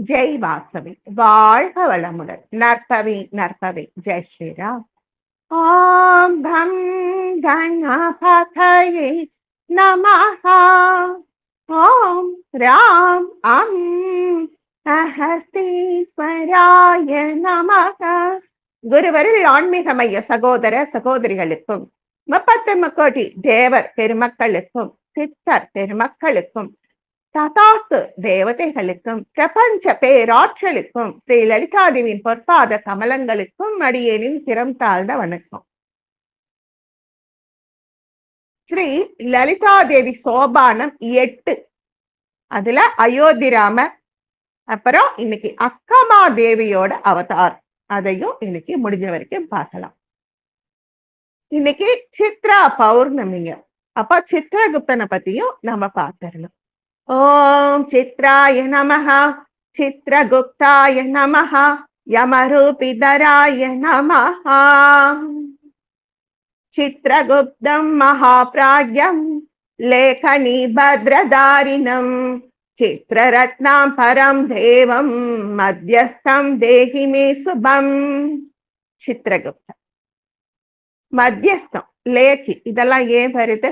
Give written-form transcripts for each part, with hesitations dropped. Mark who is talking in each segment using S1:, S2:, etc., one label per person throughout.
S1: ஜெய் வாசவி வாழ்க வளமுடன். நற்பவி நற்பவி. ஜெய் ஸ்ரீராம். ஓம் கம் கணபதயே நமஹ. ஓம் ராம் ஹஸ்தீஸ்வராய நமஹ. குருவரில் ஆன்மீக மைய சகோதர சகோதரிகளுக்கும் 30 கோடி தேவர் பெருமக்களுக்கும் சித்தர் பெருமக்களுக்கும் ததாஸ்து தேவதைகளுக்கும் பிரபஞ்ச பேராற்றலுக்கும் ஸ்ரீ லலிதாதேவியின் பொற்பாத கமலங்களுக்கும் அடியேனின் சிரம் தாழ்ந்த வணக்கம். ஸ்ரீ லலிதாதேவி சோபானம் 8. அதுல அயோத்திராமர், அப்புறம் இன்னைக்கு அக்கமா தேவியோட அவதார், அதையும் இன்னைக்கு முடிஞ்ச வரைக்கும் பார்க்கலாம். இன்னைக்கு சித்ரா பௌர்ணமிங்க. அப்ப சித்ரகுப்தனை பத்தியும் நம்ம பார்த்துடலாம். ஓம் சித்ராய நமஹ, சித்ரகுப்தாய நமஹ, யமரூபிதராய நமஹ. சித்ரகுப்தம் மகாப்ராஜ்யம் லேகனி பத்ரதாரிணம் சித்ரரத்னாம் பரம் தேவம் மத்தியஸ்தம் தேஹி மே சுபம். சித்ரகுப்தம் மத்தியஸ்தம் லேகி இதெல்லாம் ஏன் வருது?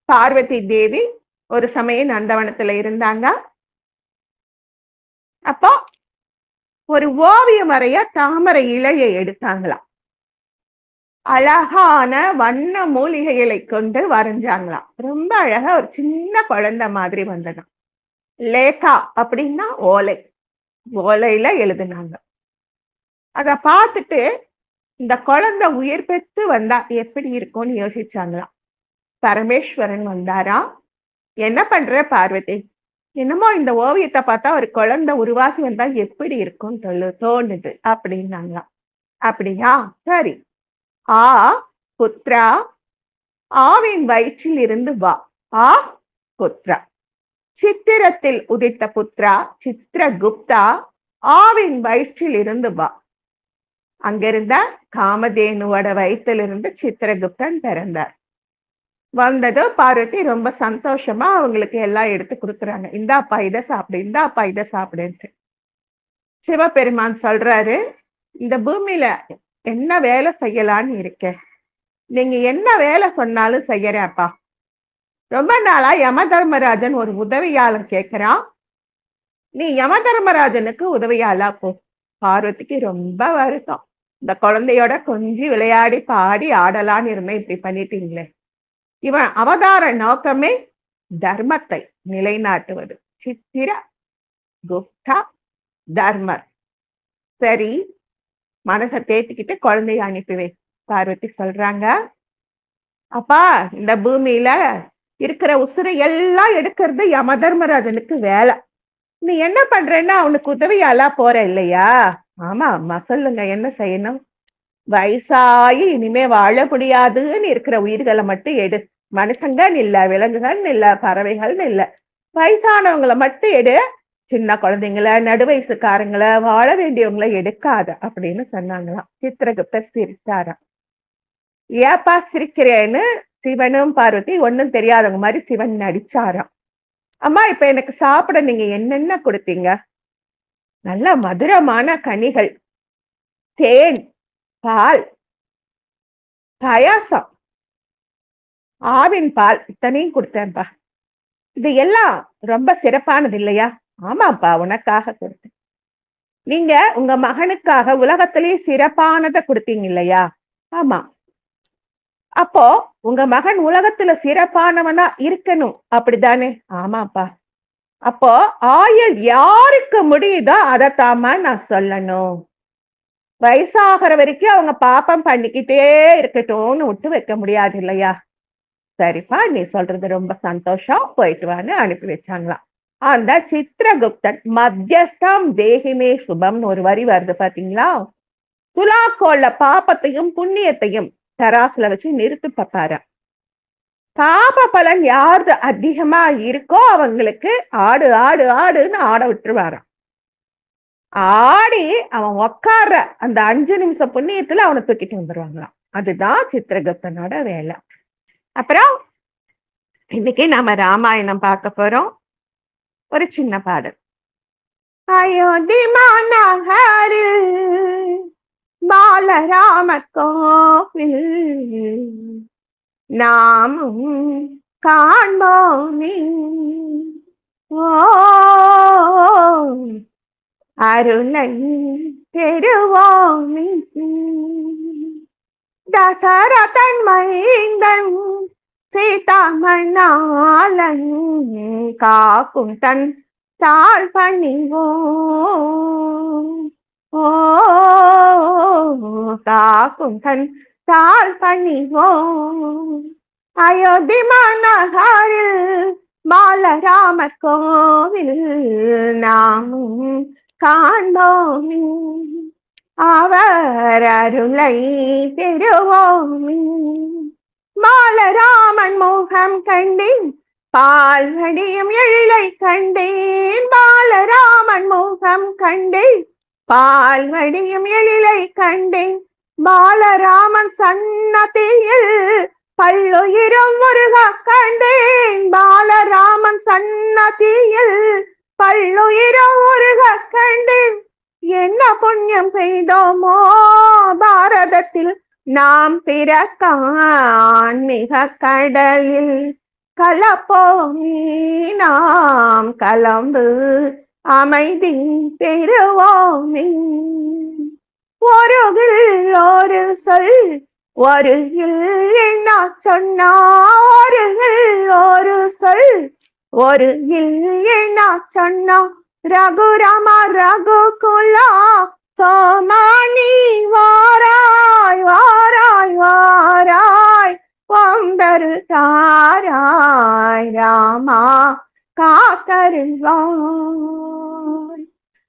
S1: பார்வதி தேவி ஒரு சமயம் நந்தவனத்துல இருந்தாங்க. அப்போ ஒரு ஓவியம் வரைய தாமரை இலையை எடுத்தாங்களாம். அழகான வண்ண மூலிகைகளை கொண்டு வரைஞ்சாங்களாம். ரொம்ப அழகா ஒரு சின்ன குழந்தை மாதிரி வந்ததாம். லேகா அப்படின்னா ஓலை, ஓலையில எழுதுனாங்க. அத பார்த்துட்டு இந்த குழந்தை உயிர் பெற்று வந்தா எப்படி இருக்கும்னு யோசிச்சாங்களாம். பரமேஸ்வரன் வந்தாரா, என்ன பண்ற பார்வதி, என்னமோ இந்த ஓவியத்தை பார்த்தா ஒரு குழந்தை உருவாகி வந்தா எப்படி இருக்கும்னு தோணுது அப்படின்னாங்களாம். அப்படியா, சரி. ஆ புத்ரா, ஆவின் வயிற்றில் இருந்து வா. ஆ புத்ரா, சித்திரத்தில் உதித்த புத்ரா சித்ரகுப்தா, ஆவின் வயிற்றில் இருந்து வா. அங்கிருந்த காமதேனுவோட வயிற்றிலிருந்து சித்திரகுப்தன் பிறந்தார். வந்தது பார்வதி ரொம்ப சந்தோஷமா அவங்களுக்கு எல்லாம் எடுத்து கொடுக்குறாங்க. இந்தாப்பா இதை சாப்பிடு, இந்தாப்பா இதை சாப்பிடுன்ட்டு. சிவபெருமான் சொல்றாரு, இந்த பூமியில என்ன வேலை செய்யலான்னு இருக்க, நீங்க என்ன வேலை சொன்னாலும் செய்யறேன்ப்பா. ரொம்ப நாளா யம தர்மராஜன் ஒரு உதவியாளர் கேட்கிறான், நீ யம தர்மராஜனுக்கு உதவியாளா போ. பார்வதிக்கு ரொம்ப வருத்தம். இந்த குழந்தையோட கொஞ்சி விளையாடி பாடி ஆடலான்னு இருந்தேன், இப்படி பண்ணிட்டீங்களே. இவன் அவதார நோக்கமே தர்மத்தை நிலைநாட்டுவது. சித்திர குப்தா தர்மர். சரி, மனசை தேத்திக்கிட்டு குழந்தைய அனுப்பிவே. பார்வதி சொல்றாங்க, அப்பா இந்த பூமியில இருக்கிற உசுரை எல்லாம் எடுக்கிறது யம தர்மராஜனுக்கு வேலை. நீ என்ன பண்றேன்னா அவனுக்கு உதவியாலா போற இல்லையா? ஆமா அம்மா, சொல்லுங்க என்ன செய்யணும்? வயசாகி இனிமே வாழ முடியாதுன்னு இருக்கிற உயிர்களை மட்டும் எடு. மனுஷங்கன்னு இல்ல, விலங்குகள்னு இல்ல, பறவைகள்னு இல்ல, வயசானவங்களை மட்டும் எடு. சின்ன குழந்தைங்கள, நடுவயசுக்காரங்களை, வாழ வேண்டியவங்களை எடுக்காத அப்படின்னு சொன்னாங்களாம். சித்திரகுப்தர் சிரிச்சாராம். ஏப்பா சிரிக்கிறேன்னு சிவனும் பார்வதி ஒன்னும் தெரியாதவங்க மாதிரி சிவன் நடிச்சாராம். அம்மா இப்ப எனக்கு சாப்பிட நீங்க என்னென்ன கொடுத்தீங்க? நல்ல மதுரமான கனிகள், தேன், பால், பாயாசம், ஆவின் பால், இத்தனையும் கொடுத்தேன்ப்பா. இது எல்லாம் ரொம்ப சிறப்பானது இல்லையா? ஆமாப்பா, உனக்காக கொடுத்தேன். நீங்க உங்க மகனுக்காக உலகத்திலேயே சிறப்பானதை கொடுத்தீங்க இல்லையா? ஆமா. அப்போ உங்க மகன் உலகத்துல சிறப்பானவனா இருக்கணும், அப்படித்தானே? ஆமாப்பா. அப்போ ஆயுள் யாருக்கு முடியுதோ அதைத்தாமா நான் சொல்லணும். வயசாகிற வரைக்கும் அவங்க பாப்பம் பண்ணிக்கிட்டே இருக்கட்டும்னு விட்டு வைக்க முடியாது இல்லையா? சரிப்பா, நீ சொல்றது ரொம்ப சந்தோஷம், போயிட்டு வான்னு அனுப்பி வச்சாங்களாம். அந்த சித்ரகுப்தன் மத்தியஸ்தம் தேகிமே சுபம்னு ஒரு வரி வருது பாத்தீங்களா? துலாக்கோள்ள பாப்பத்தையும் புண்ணியத்தையும் தராசுல வச்சு நிறுத்து பார்ப்பாரு. பாப பலன் யாரு அதிகமா இருக்கோ அவங்களுக்கு ஆடு ஆடு ஆடுன்னு ஆட விட்டுருவாராம். ஆடி அவன் உக்கார அந்த 5 நிமிஷம் புண்ணியத்துல அவனை தூக்கிட்டு வந்துருவாங்களாம். அதுதான் சித்திரகுப்தனோட வேலை. அப்புறம் இன்னைக்கு நாம ராமாயணம் பார்க்க போறோம். ஒரு சின்ன பாடல். அயோத்தி மாநகரில் பாலராம கோவில் நாமும் காண்போமே. ஓ அருளை பெறுவோமே. தசரதன் மைந்தன் சீதாமணாளன் காக்கும் தன் தாழ் பணிவோம். ஓ காக்கும் தன் தாழ் பணிவோம். அயோத்தி மாநகரில் பாலராமர் கோவில் நாமும் காண்போமே. அவர் அருளை பெறுவோமே. பாலராமன் முகம் கண்டேன், பால்வடியும் எழிலை கண்டேன். பாலராமன் முகம் கண்டேன், பால்வடியும் எழிலை கண்டேன். பாலராமன் சன்னதியில் பல்லுயிரும் முருக கண்டேன். பாலராமன் சன்னதியில் பல்லுயிரும் முருக கண்டேன். என்ன புண்ணியம் செய்தோமோ பாரதத்தில் நாம் பிறக்க ஆன்மீக கடலில் கலப்போமே. நாம் கலந்து அமைதி பெறுவோமே. ஒரு ஒரு சொல் ஒரு என்ன சொன்னா, ஒரு சொல் ஒரு என்ன சொன்னா. ரகுராம ரகுகுலா சோமானி வாராய் வாராய் வாராய் வந்தரு தாராய் ராமா காத்தருள்வாய்.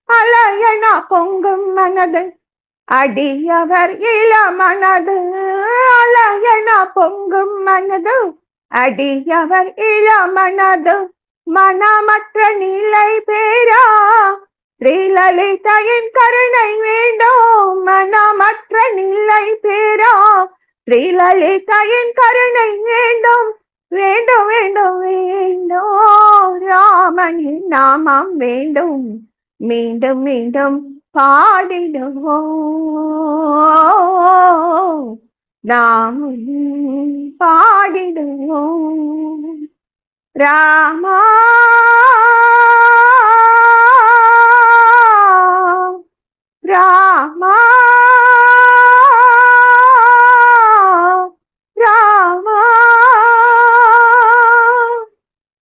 S1: அலையன பொங்கும் மனது அடியவர் இளமனது. அலையன பொங்கும் மனது அடியவர் இளமனது. மனமற்ற நிலை பேரா ஸ்ரீலலிதாயின் கருணை வேண்டும். மனமற்ற நிலை பேரா ஸ்ரீலலிதாயின் கருணை வேண்டும். வேண்டும் வேண்டும் வேண்டும் ராமனின் நாமம் வேண்டும். மீண்டும் மீண்டும் பாடிடுவோம், நாம் பாடிடுவோம். ராமா ராமா ராமா.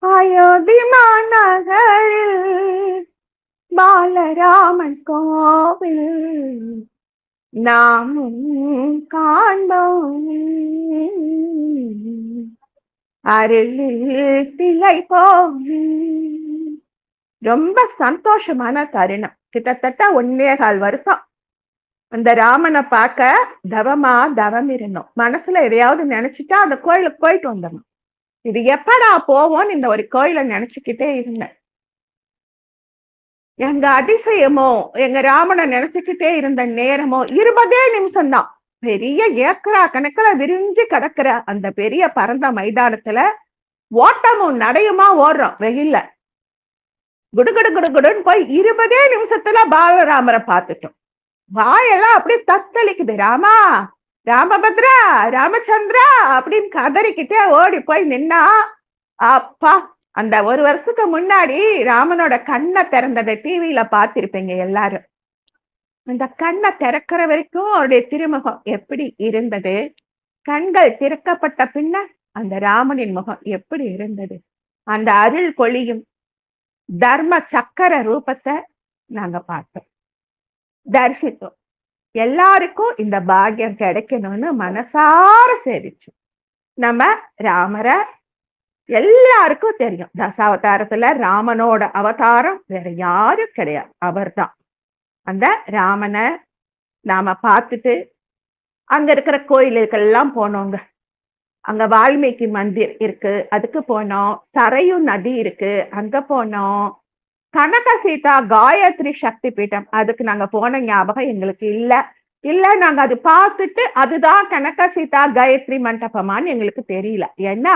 S1: அயோத்தி மாநகரில் பாலராமன் கோவில் நாமும் காண்போம். அருளில் திளைப்போம். ரொம்ப சந்தோஷமான தருணம். கிட்டத்தட்ட 1.25 வருஷம் அந்த ராமனை பார்க்க தவம் இருந்தோம். மனசுல எதையாவது நினைச்சுட்டா அந்த கோயிலுக்கு போயிட்டு வந்துடணும். இது எப்படா போவோம்னு இந்த ஒரு கோயிலை நினைச்சுக்கிட்டே இருந்தேன். எங்க அதிசயமோ எங்க ராமனை நினைச்சுக்கிட்டே இருந்த நேரமோ 20 நிமிஷம்தான். பெரிய ஏக்கரா கணக்குல விரிஞ்சு கிடக்குற அந்த பெரிய பரந்த மைதானத்துல ஓட்டமும் நடையுமா ஓடுறோம். வெயில்ல குடுகுடு குடுகுடுன்னு போய் 20 நிமிஷத்துல பாலராமரை பார்த்துட்டோம். வாயெல்லாம் அப்படியே தத்தளிக்குது. ராமா ராமபத்ரா ராமச்சந்திரா அப்படின்னு கதறிக்கிட்டே ஓடி போய் நின்னா. அப்பா, அந்த 1 வருஷத்துக்கு முன்னாடி ராமனோட கண்ணை திறந்ததை டிவியில பார்த்திருப்பீங்க எல்லாரும். அந்த கண்ணை திறக்கிற வரைக்கும் அவருடைய திருமுகம் எப்படி இருந்தது, கண்கள் திறக்கப்பட்ட பின்ன அந்த ராமனின் முகம் எப்படி இருந்தது, அந்த அருள் பொழியும் தர்ம சக்கர ரூபத்தை நாங்க பார்த்தோம், தரிசித்தோம். எல்லாருக்கும் இந்த பாக்கியம் கிடைக்கணும்னு மனசார சேவிச்சு. நம்ம ராமரை எல்லாருக்கும் தெரியும். தசாவதாரத்துல ராமனோட அவதாரம் வேற யாரும் கிடையாது, அவர்தான். அந்த ராமனை நாம பார்த்துட்டு அங்க இருக்கிற கோயிலுக்கெல்லாம் போனோங்க. அங்க வால்மீகி மந்திர் இருக்கு, அதுக்கு போனோம். சரையு நதி இருக்கு, அங்க போனோம். கனக சீதா காயத்ரி சக்தி பீடம், அதுக்கு நாங்க போன ஞாபகம் எங்களுக்கு இல்ல நாங்க அது பார்த்துட்டு அதுதான் கனக சீதா காயத்ரி மண்டபமான்னு எங்களுக்கு தெரியல. ஏன்னா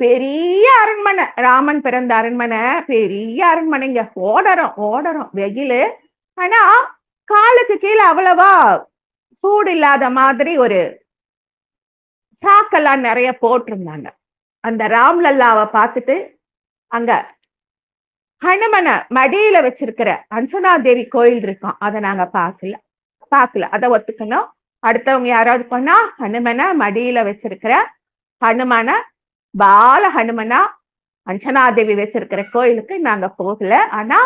S1: பெரிய அரண்மனை, ராமன் பிறந்த அரண்மனை, பெரிய அரண்மனைங்க. ஓடறோம் ஓடறோம் வெயிலு. ஆனா காலுக்கு கீழே அவ்வளவா சூடு இல்லாத மாதிரி ஒரு சாக்கெல்லாம் நிறைய போட்டிருந்தாங்க. அந்த ராம்லல்லாவை பார்த்துட்டு அங்க ஹனுமனை மடியில வச்சிருக்கிற அஞ்சனா தேவி கோயில் இருக்கும், அதை நாங்க பார்க்கல, அதை ஒத்துக்கணும். அடுத்தவங்க யாராவது பண்ணா ஹனுமனை மடியில வச்சிருக்கிற ஹனுமான பால ஹனுமனா அஞ்சனாதேவி வச்சிருக்கிற கோயிலுக்கு நாங்க போகல. ஆனா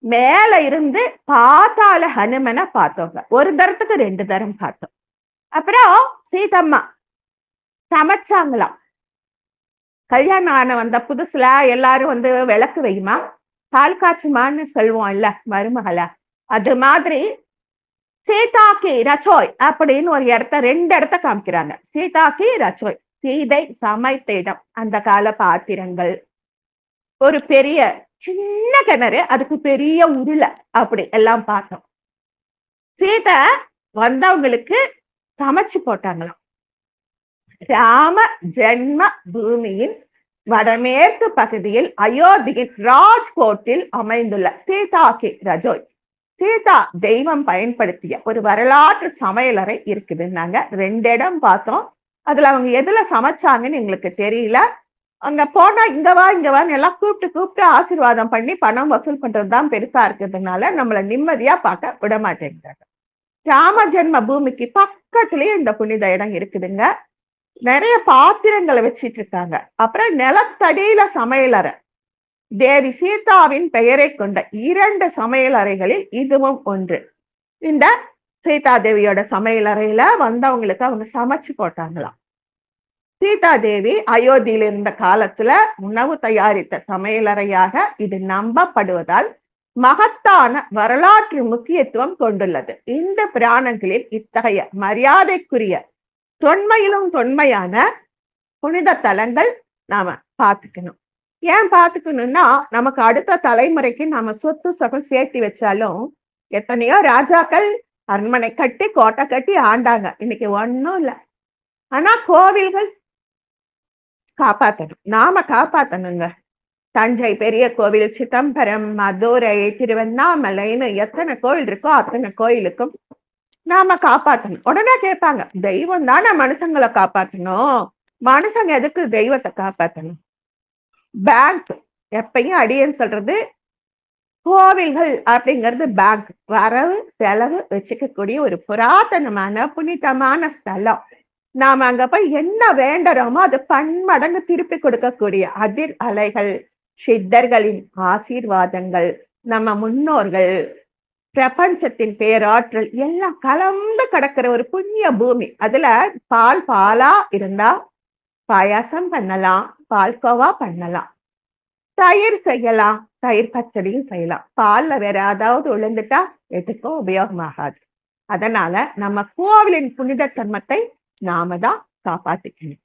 S1: மேல இருந்து பாத்தால ஹனுமனை பார்த்தோங்க. ஒரு தரத்துக்கு 2 தரம் பார்த்தோம். அப்புறம் சீதம்மா சமைச்சாங்களாம். கல்யாணம் ஆன வந்த புதுசுல எல்லாரும் வந்து விளக்கு வையுமா, பால் காய்ச்சுமான்னு சொல்லுவோம் இல்ல மருமகள, அது மாதிரி சீதாக்கி ரச்சோய் அப்படின்னு ஒரு இடத்த 2 இடத்த காமிக்கிறாங்க. சீதாக்கி ரச்சோய், சீதை சமைத்த இடம், அந்த கால பாத்திரங்கள், ஒரு பெரிய சின்ன கிணறு, அதுக்கு பெரிய உருளை, அப்படி எல்லாம் பார்த்தோம். சீதை வந்தவங்களுக்கு சமைச்சு போட்டாங்களாம். ராம ஜென்ம பூமியின் வடமேற்கு பகுதியில் அயோத்தியின் ராஜ்கோட்டில் அமைந்துள்ள சீதாக்கி ரஜோய், சீதா தெய்வம் பயன்படுத்திய ஒரு வரலாற்று சமையலறை இருக்குதுன்னாங்க. 2 இடம் பார்த்தோம். அதுல அவங்க எதுல சமைச்சாங்கன்னு எங்களுக்கு தெரியல. அங்க போனா இங்க வான்னு எல்லாம் கூப்பிட்டு ஆசீர்வாதம் பண்ணி பணம் வசூல் பண்றதுதான் பெருசா இருக்கிறதுனால நம்மள நிம்மதியா பார்க்க விட மாட்டேங்கிறாங்க. ராம ஜென்ம பூமிக்கு பக்கத்திலேயே இந்த புனித இடம் இருக்குதுங்க. நிறைய பாத்திரங்களை வச்சிட்டு இருக்காங்க. அப்புறம் நிலத்தடியில சமையலறை, தேவி சீதாவின் பெயரை கொண்ட 2 சமையலறைகளில் இதுவும் ஒன்று. இந்த சீதா தேவியோட சமையலறையில வந்தவங்களுக்கு அவங்க சமைச்சு போட்டாங்களாம். சீதா தேவி அயோத்தியில் இருந்த காலத்துல உணவு தயாரித்த சமையலறையாக இது நம்பப்படுவதால் மகத்தான வரலாற்று முக்கியத்துவம் கொண்டுள்ளது. இந்த புராணங்களில் இத்தகைய மரியாதைக்குரிய தொன்மையிலும் தொன்மையான புனித தலங்கள் நாம பார்த்துக்கணும். ஏன் பார்த்துக்கணும்னா, நமக்கு அடுத்த தலைமுறைக்கு நாம சொத்து சொகம் சேர்த்து வச்சாலும், எத்தனையோ ராஜாக்கள் அரண்மனை கட்டி கோட்டை கட்டி ஆண்டாங்க, இன்னைக்கு ஒன்னும் இல்லை. ஆனா கோவில்கள் காப்பாத்தணும், நாம காப்பாத்தணுங்க. தஞ்சை பெரிய கோவில், சிதம்பரம், மதுரை, திருவண்ணாமலைன்னு எத்தனை கோயில் இருக்கோ அத்தனை கோயிலுக்கும் நாம காப்பாத்தணும். உடனே கேட்பாங்க, தெய்வம் தானே மனுஷங்களை காப்பாத்தணும், மனுஷங்க எதுக்கு தெய்வத்தை காப்பாத்தணும்? பேங்க் எப்பயும் அடியேன்னு சொல்றது, கோவில்கள் அப்படிங்கிறது பேங்க், வரவு செலவு வச்சுக்கக்கூடிய ஒரு புராதனமான புனிதமான ஸ்தலம். நாம அங்க போய் என்ன வேண்டுறோமோ அது பன்மடங்கு திருப்பி கொடுக்கக்கூடிய அதிர் அலைகள், சித்தர்களின் ஆசீர்வாதங்கள், நம்ம முன்னோர்கள், பிரபஞ்சத்தின் பேராற்றல் எல்லாம் கலந்து கிடக்கிற ஒரு புண்ணிய பூமி. அதுல பாலா இருந்தா பாயாசம் பண்ணலாம், பால்கோவா பண்ணலாம், தயிர் செய்யலாம், தயிர் பச்சடியும் செய்யலாம். பால்ல வேற ஏதாவது விழுந்துட்டா எதுக்கும் உபயோகமாகாது. அதனால நம்ம கோவிலின் புனித தன்மத்தை நாம தான் காப்பாத்திக்கணும்.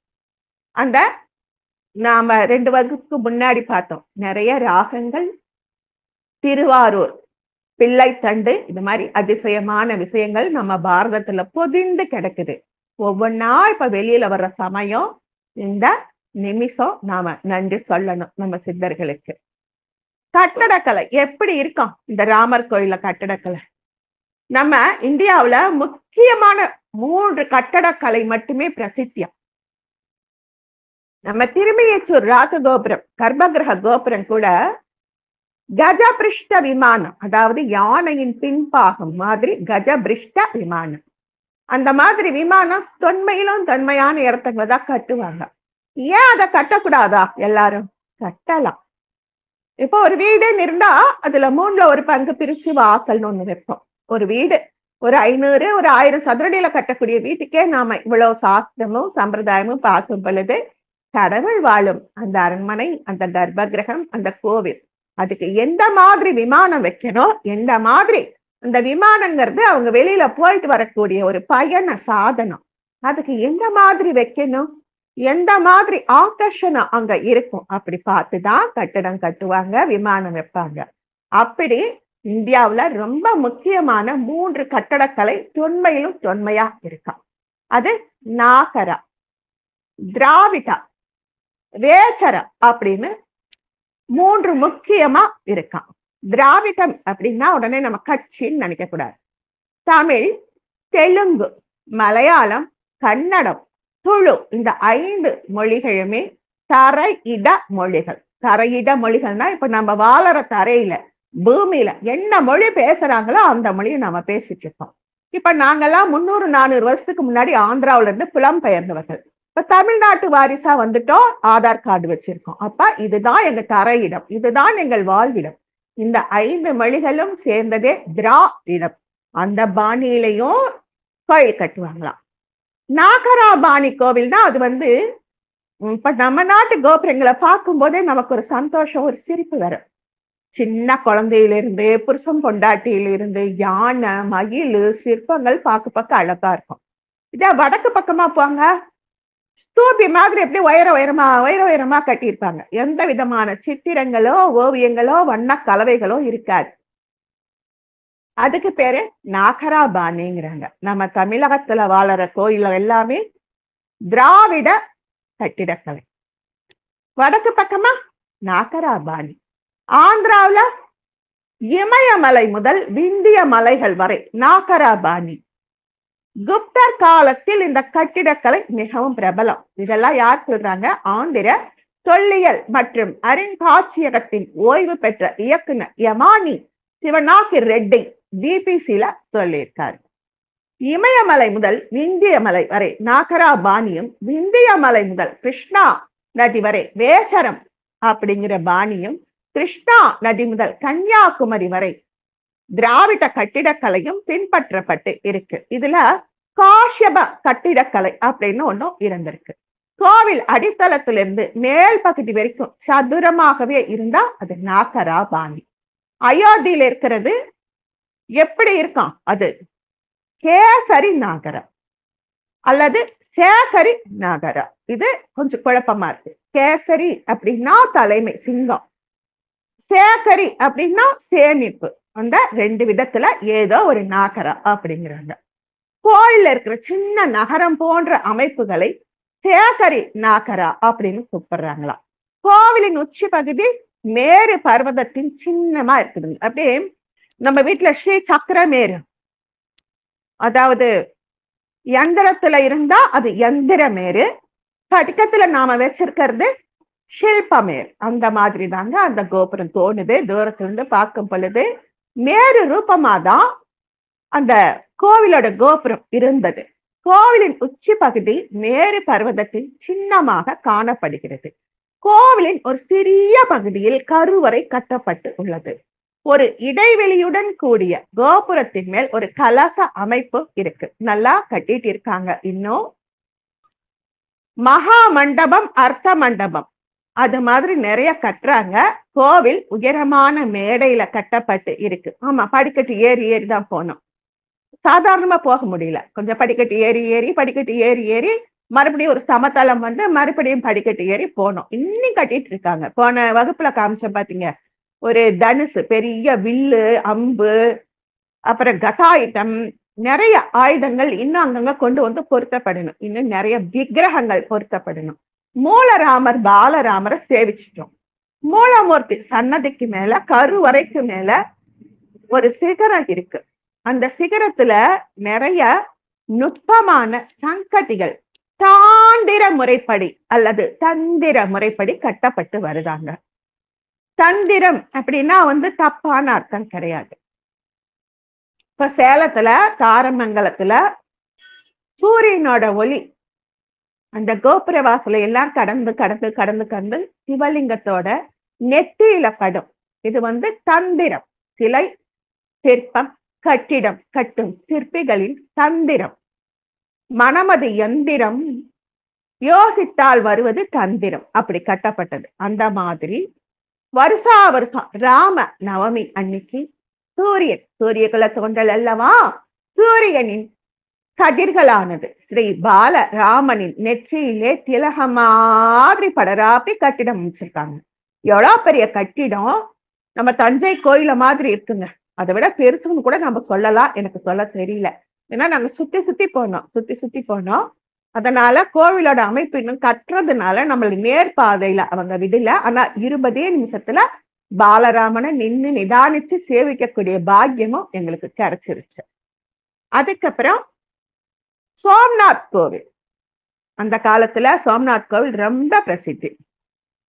S1: அந்த நாம 2 வகுப்புக்கு முன்னாடி பார்த்தோம், நிறைய ராகங்கள், திருவாரூர் பிள்ளை தண்டு, இது மாதிரி அதிசயமான விஷயங்கள் நம்ம பாரதத்துல பொதிந்து கிடக்குது. ஒவ்வொன்னா இப்ப வெளியில வர்ற சமயம், இந்த நிமிஷம் நாம நன்றி சொல்லணும் நம்ம சித்தர்களுக்கு. கட்டடக்கலை எப்படி இருக்கும்? இந்த ராமர் கோயில கட்டடக்கலை நம்ம இந்தியாவுல முக்கியமான 3 கட்டடக்கலை மட்டுமே பிரசித்தியம். நம்ம திருமியச்சூர் ராஜகோபுரம், கர்ப்பகிரக கோபுரம் கூட கஜபிருஷ்ட விமானம், அதாவது யானையின் பின்பாகம் மாதிரி கஜபிருஷ்ட விமானம். அந்த மாதிரி விமானம் தொன்மையிலும் தொன்மையான இடத்துல தான் கட்டுவாங்க. ஏன் அதை கட்டக்கூடாதா? எல்லாரும் கட்டலாம். இப்போ ஒரு வீடு இருந்தா அதுல 3ல 1 பங்கு பிரிச்சு வாசல்னு ஒண்ணு வைப்போம். ஒரு வீடு ஒரு 500 ஒரு 1000 சதுரடியில கட்டக்கூடிய வீட்டுக்கே நாம இவ்வளவு சாஸ்திரமும் சம்பிரதாயமும் பார்க்கும் பொழுது, கடவுள் வாழும் அந்த அரண்மனை, அந்த கர்ப்பகிரகம், அந்த கோவில், அதுக்கு எந்த மாதிரி விமானம் வைக்கணும், எந்த மாதிரி அந்த விமானங்கிறது அவங்க வெளியில போயிட்டு வரக்கூடிய ஒரு பயண சாதனம், அதுக்கு எந்த மாதிரி வைக்கணும், எந்த மாதிரி ஆகர்ஷணம் அங்க இருக்கும், அப்படி பார்த்துதான் கட்டடம் கட்டுவாங்க, விமானம் வைப்பாங்க. அப்படி இந்தியாவுல ரொம்ப முக்கியமான 3 கட்டடக்கலை தொன்மையிலும் தொன்மையா இருக்கா. அது நாகரா, திராவிடா, வேச்சரம் அப்படின்னு 3 முக்கியமா இருக்கான். திராவிடம் அப்படின்னா உடனே நம்ம கட்சின்னு நினைக்க கூடாது. தமிழ், தெலுங்கு, மலையாளம், கன்னடம், துளு இந்த 5 மொழிகளுமே தரையிட மொழிகள். தரையிட மொழிகள்னா இப்ப நம்ம வாழற தரையில பூமியில என்ன மொழி பேசுறாங்களோ அந்த மொழியை நம்ம பேசிட்டு இருக்கோம். இப்ப நாங்கெல்லாம் 300-400 வருஷத்துக்கு முன்னாடி ஆந்திராவில இருந்து புலம்பெயர்ந்தவர்கள். இப்ப தமிழ்நாட்டு வாரிசா வந்துட்டோம், ஆதார் கார்டு வச்சிருக்கோம். அப்ப இதுதான் எங்க தரையிடம், இதுதான் எங்கள் வாழ்விடம். இந்த 5 மொழிகளும் சேர்ந்ததே திராவிடம். அந்த பாணியிலையும் கோயில் கட்டுவாங்களாம். நாகரா பாணி கோவில் தான் அது. வந்து இப்ப நம்ம நாட்டு கோபுரங்களை பார்க்கும் போதே நமக்கு ஒரு சந்தோஷம், ஒரு சிரிப்பு வரும். சின்ன குழந்தையிலிருந்து புருஷன் பொண்டாட்டியிலிருந்து யானை, மயில், சிற்பங்கள் பார்க்க அழகா இருக்கும். இதே வடக்கு பக்கமா போங்க, ஸ்தூபி மாதிரி எப்படி உயரமா கட்டியிருப்பாங்க. எந்த விதமான சித்திரங்களோ ஓவியங்களோ வண்ண கலவைகளோ இருக்காது. அதுக்கு பேரு நாகரா பாணிங்கிறாங்க. நம்ம தமிழகத்துல வாழற கோயில் எல்லாமே திராவிட கட்டிடக்கலை. வடக்கு பக்கமா நாகரா பாணி. ஆந்திராவில இமயமலை முதல் விந்திய மலைகள் வரை நாகரா பாணி. குப்தர் காலத்தில் இந்த கட்டிடக்கலை மிகவும் பிரபலம். இதெல்லாம் யார் சொல்றாங்க? ஆந்திர தொல்லியல் மற்றும் அருங்காட்சியகத்தின் ஓய்வு பெற்ற இயக்குனர் யமானி சிவநாகி ரெட்டி பிபிசில சொல்லியிருக்காரு. இமயமலை முதல் விந்தியமலை வரை நாகரா பாணியும், விந்தியமலை முதல் கிருஷ்ணா நதி வரை வேச்சரம் அப்படிங்கிற பாணியும், கிருஷ்ணா நதி முதல் கன்னியாகுமரி வரை திராவிட கட்டிடக்கலையும் பின்பற்றப்பட்டு இருக்கு. இதுல காஷ்யப கட்டிடக்கலை அப்படின்னு ஒண்ணும் இருந்திருக்கு. கோவில் அடித்தளத்திலிருந்து மேல் பகுதி வரைக்கும் சதுரமாகவே இருந்தா அது நாகரா பாணி. அயோத்தியில இருக்கிறது எப்படி இருக்கும்? அது கேசரி நாகரம் அல்லது சேகரி நாகரம். இது கொஞ்சம் குழப்பமா இருக்கு. கேசரி அப்படின்னா தலைமை சிங்கம், சேகரி அப்படின்னா சேமிப்பு. அந்த 2 விதத்துல ஏதோ ஒரு நாகரம் அப்படிங்கிறாங்க. கோயில்ல இருக்கிற சின்ன நகரம் போன்ற அமைப்புகளை சேகரி நாகரா அப்படின்னு கூப்பிடுறாங்களாம். கோவிலின் உச்சி பகுதி மேரு பர்வதத்தின் சின்னமா இருக்குதுங்க. அப்படியே நம்ம வீட்டுல ஸ்ரீ சக்கரமேரு, அதாவது யந்திரத்துல இருந்தா அது யந்திரமேரு, படிக்கத்துல நாம வச்சிருக்கிறது ஷில்பமேர். அந்த மாதிரி தாங்க அந்த கோபுரம் தோணுது. தூரத்துல இருந்து பார்க்கும் பொழுது மேரு ரூபமாதான் அந்த கோவிலோட கோபுரம் இருந்தது. கோவிலின் உச்சி பகுதி மேரு பர்வதத்தின் சின்னமாக காணப்படுகிறது. கோவிலின் ஒரு சிறிய பகுதியில் கருவறை கட்டப்பட்டு உள்ளது. ஒரு இடைவெளியுடன் கூடிய கோபுரத்தின் மேல் ஒரு கலச அமைப்பு இருக்கு. நல்லா கட்டிட்டு இருக்காங்க. இன்னும் மகா மண்டபம், அர்த்த மண்டபம் அது மாதிரி நிறைய கட்டுறாங்க. கோவில் உயரமான மேடையில கட்டப்பட்டு இருக்கு. ஆமா, படிக்கட்டு ஏறி ஏறி தான் போனோம். சாதாரணமா போக முடியல. கொஞ்சம் படிக்கட்டு ஏறி மறுபடியும் ஒரு சமதளம் வந்து மறுபடியும் படிக்கட்டு ஏறி போனோம். இன்னும் கட்டிட்டு இருக்காங்க. போன வகுப்புல காமிச்ச பாத்தீங்க, ஒரு தனுசு, பெரிய வில்லு, அம்பு, அப்புறம் கதாயுதம், நிறைய ஆயுதங்கள் இன்னும் அங்கங்க கொண்டு வந்து பொருத்தப்படணும். இன்னும் நிறைய விக்கிரகங்கள் பொருத்தப்படணும். மூலராமர் பாலராமரை சேவிச்சிட்டோம். மூலமூர்த்தி சன்னதிக்கு மேல, கருவறைக்கு மேல ஒரு சிகரம் இருக்கு. அந்த சிகரத்துல நிறைய நுட்பமான சங்கதிகள் தாந்திர முறைப்படி அல்லது தந்திர முறைப்படி கட்டப்பட்டு வருதாங்க. தந்திரம் அப்படின்னா வந்து தப்பான அர்த்தம் கிடையாது. இப்ப சேலத்துல தாரமங்கலத்துல சூரியனோட ஒளி அந்த கோபுர வாசலை எல்லாம் கடந்து கடந்து கடந்து கடந்து சிவலிங்கத்தோட நெத்தியில படும். இது வந்து தந்திரம். சிலை, சிற்பம், கட்டிடம் கட்டும் சிற்பிகளின் தந்திரம். மனமது யந்திரம், யோசித்தால் வருவது தந்திரம். அப்படி கட்டப்பட்டது. அந்த மாதிரி வருஷா வருஷம் ராம நவமி அன்னைக்கு சூரிய குல தோன்றல் அல்லவா, சூரியனின் கதிர்களானது ஸ்ரீ பால ராமனின் நெற்றியிலே திலக மாதிரி படராப்பி கட்டிடம் அமைச்சிருக்காங்க. எவ்வளவு பெரிய கட்டிடம்! நம்ம தஞ்சை கோயில மாதிரி இருக்குங்க. அதை விட பெருசுன்னு கூட நம்ம சொல்லலாம். எனக்கு சொல்ல தெரியல. ஏன்னா நாங்க சுத்தி சுத்தி போனோம். அதனால கோவிலோட அமைப்பு இன்னும் கட்டுறதுனால நம்மளுக்கு நேர்பாதையில அவங்க விடல. ஆனா 20 நிமிஷத்துல பாலராமனை நின்னு நிதானிச்சு சேவிக்கக்கூடிய பாக்கியமும் எங்களுக்கு கிடைச்சிருச்சு. அதுக்கப்புறம் சோம்நாத் கோவில். அந்த காலத்துல சோம்நாத் கோவில் ரொம்ப பிரசித்தி.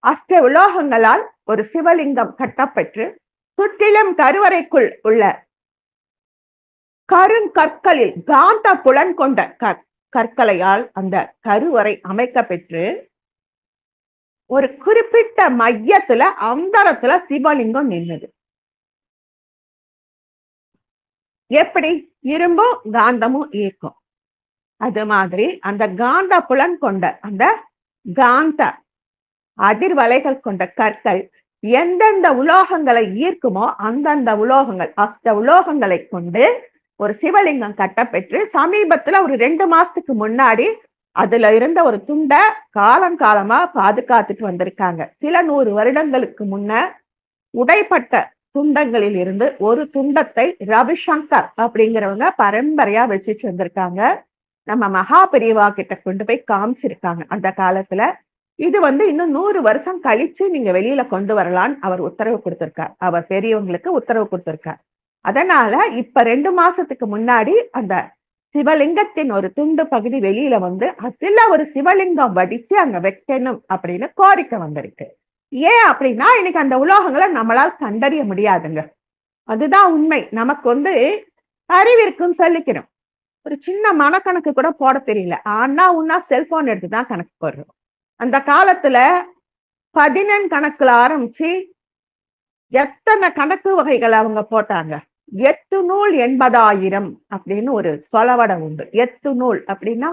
S1: அஷ்ட உலோகங்களால் ஒரு சிவலிங்கம் கட்டப்பெற்று சுற்றிலும் கருவறைக்குள் உள்ள கருங்கற்களில் காந்த புலன் கொண்ட கற்களையால் அந்த கருவறை அமைக்கப்பெற்று ஒரு குறிப்பிட்ட மையத்துல அந்தரத்துல சிவலிங்கம் நின்னது. எப்படி இரும்பும் காந்தமும் ஈர்க்கும், அது மாதிரி அந்த காந்த புலன் கொண்ட அந்த காந்த அதிர்வலைகள் கொண்ட கற்கள் எந்தெந்த உலோகங்களை ஈர்க்குமோ அந்தந்த உலோகங்கள் அஷ்ட உலோகங்களை கொண்டு ஒரு சிவலிங்கம் கட்டப்பெற்று சமீபத்துல ஒரு 2 மாசத்துக்கு முன்னாடி அதுல இருந்த ஒரு துண்டை காலங்காலமா பாதுகாத்துட்டு வந்திருக்காங்க. சில 100 வருடங்களுக்கு முன்ன உடைப்பட்ட துண்டங்களில் இருந்து ஒரு துண்டத்தை ரவிசங்கர் அப்படிங்கிறவங்க பரம்பரையா வச்சுட்டு வந்திருக்காங்க. நம்ம மகா பெரியவா கிட்ட கொண்டு போய் காமிச்சிருக்காங்க அந்த காலத்துல. இது இன்னும் 100 வருஷம் கழிச்சு நீங்க வெளியில கொண்டு வரலான்னு அவர் உத்தரவு கொடுத்திருக்கார். அவர் பெரியவங்களுக்கு உத்தரவு கொடுத்திருக்கார். அதனால இப்ப 2 மாசத்துக்கு முன்னாடி அந்த சிவலிங்கத்தின் ஒரு துண்டு பகுதி வெளியில அதுல ஒரு சிவலிங்கம் வடிச்சு அங்க வைக்கணும் அப்படின்னு கோரிக்கை வந்திருக்கு. ஏன் அப்படின்னா இன்னைக்கு அந்த உலோகங்களை நம்மளால் கண்டறிய முடியாதுங்க. அதுதான் உண்மை. நமக்கு அறிவிற்கும் சொல்லிக்கிறோம். ஒரு சின்ன மனக்கணக்கு கூட போட தெரியல. ஆனா உன்னா செல்போன் எடுத்துதான் கணக்கு போடுறோம். அந்த காலத்துல 11 கணக்குல ஆரம்பிச்சு எத்தனை கணக்கு வகைகள் அவங்க போட்டாங்க. 8 நூல் 80,000 அப்படின்னு ஒரு சொலவடம் உண்டு. 8 நூல் அப்படின்னா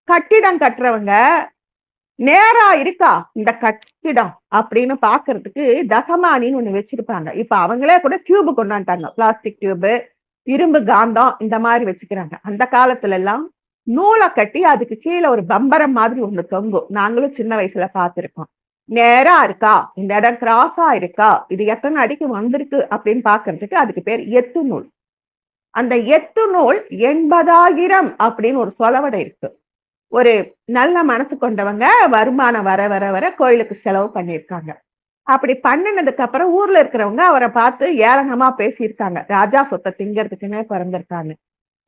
S1: கட்டிடம் கட்டுறவங்க நேரா இருக்கா இந்த கட்டிடம் அப்படின்னு பாக்குறதுக்கு தசமானின்னு ஒண்ணு வச்சிருப்பாங்க. இப்ப அவங்களே கூட டியூப் கொண்டாண்டாங்க. பிளாஸ்டிக் டியூப், இரும்பு காந்தம் இந்த மாதிரி வச்சுக்கிறாங்க. அந்த காலத்துல எல்லாம் நூலை கட்டி அதுக்கு கீழே ஒரு பம்பரம் மாதிரி ஒண்ணு தொங்கும். நாங்களும் சின்ன வயசுல பார்த்திருக்கோம். நேரா இருக்கா, இந்த இடம் கிராஸா இருக்கா, இது எத்தனை அடிக்கு வந்திருக்கு அப்படின்னு பாக்குறதுக்கு அதுக்கு பேர் 8 நூல். அந்த 8 நூல் 80,000 அப்படின்னு ஒரு சொலவடை இருக்கு. ஒரு நல்ல மனசு கொண்டவங்க வருமானம் வர வர வர கோயிலுக்கு செலவு பண்ணியிருக்காங்க. அப்படி பண்ணினதுக்கு அப்புறம் ஊர்ல இருக்கிறவங்க அவரை பார்த்து ஏளனமா பேசியிருக்காங்க. ராஜா சொத்தை திங்கிறதுக்குன்னே பிறந்திருக்காங்க.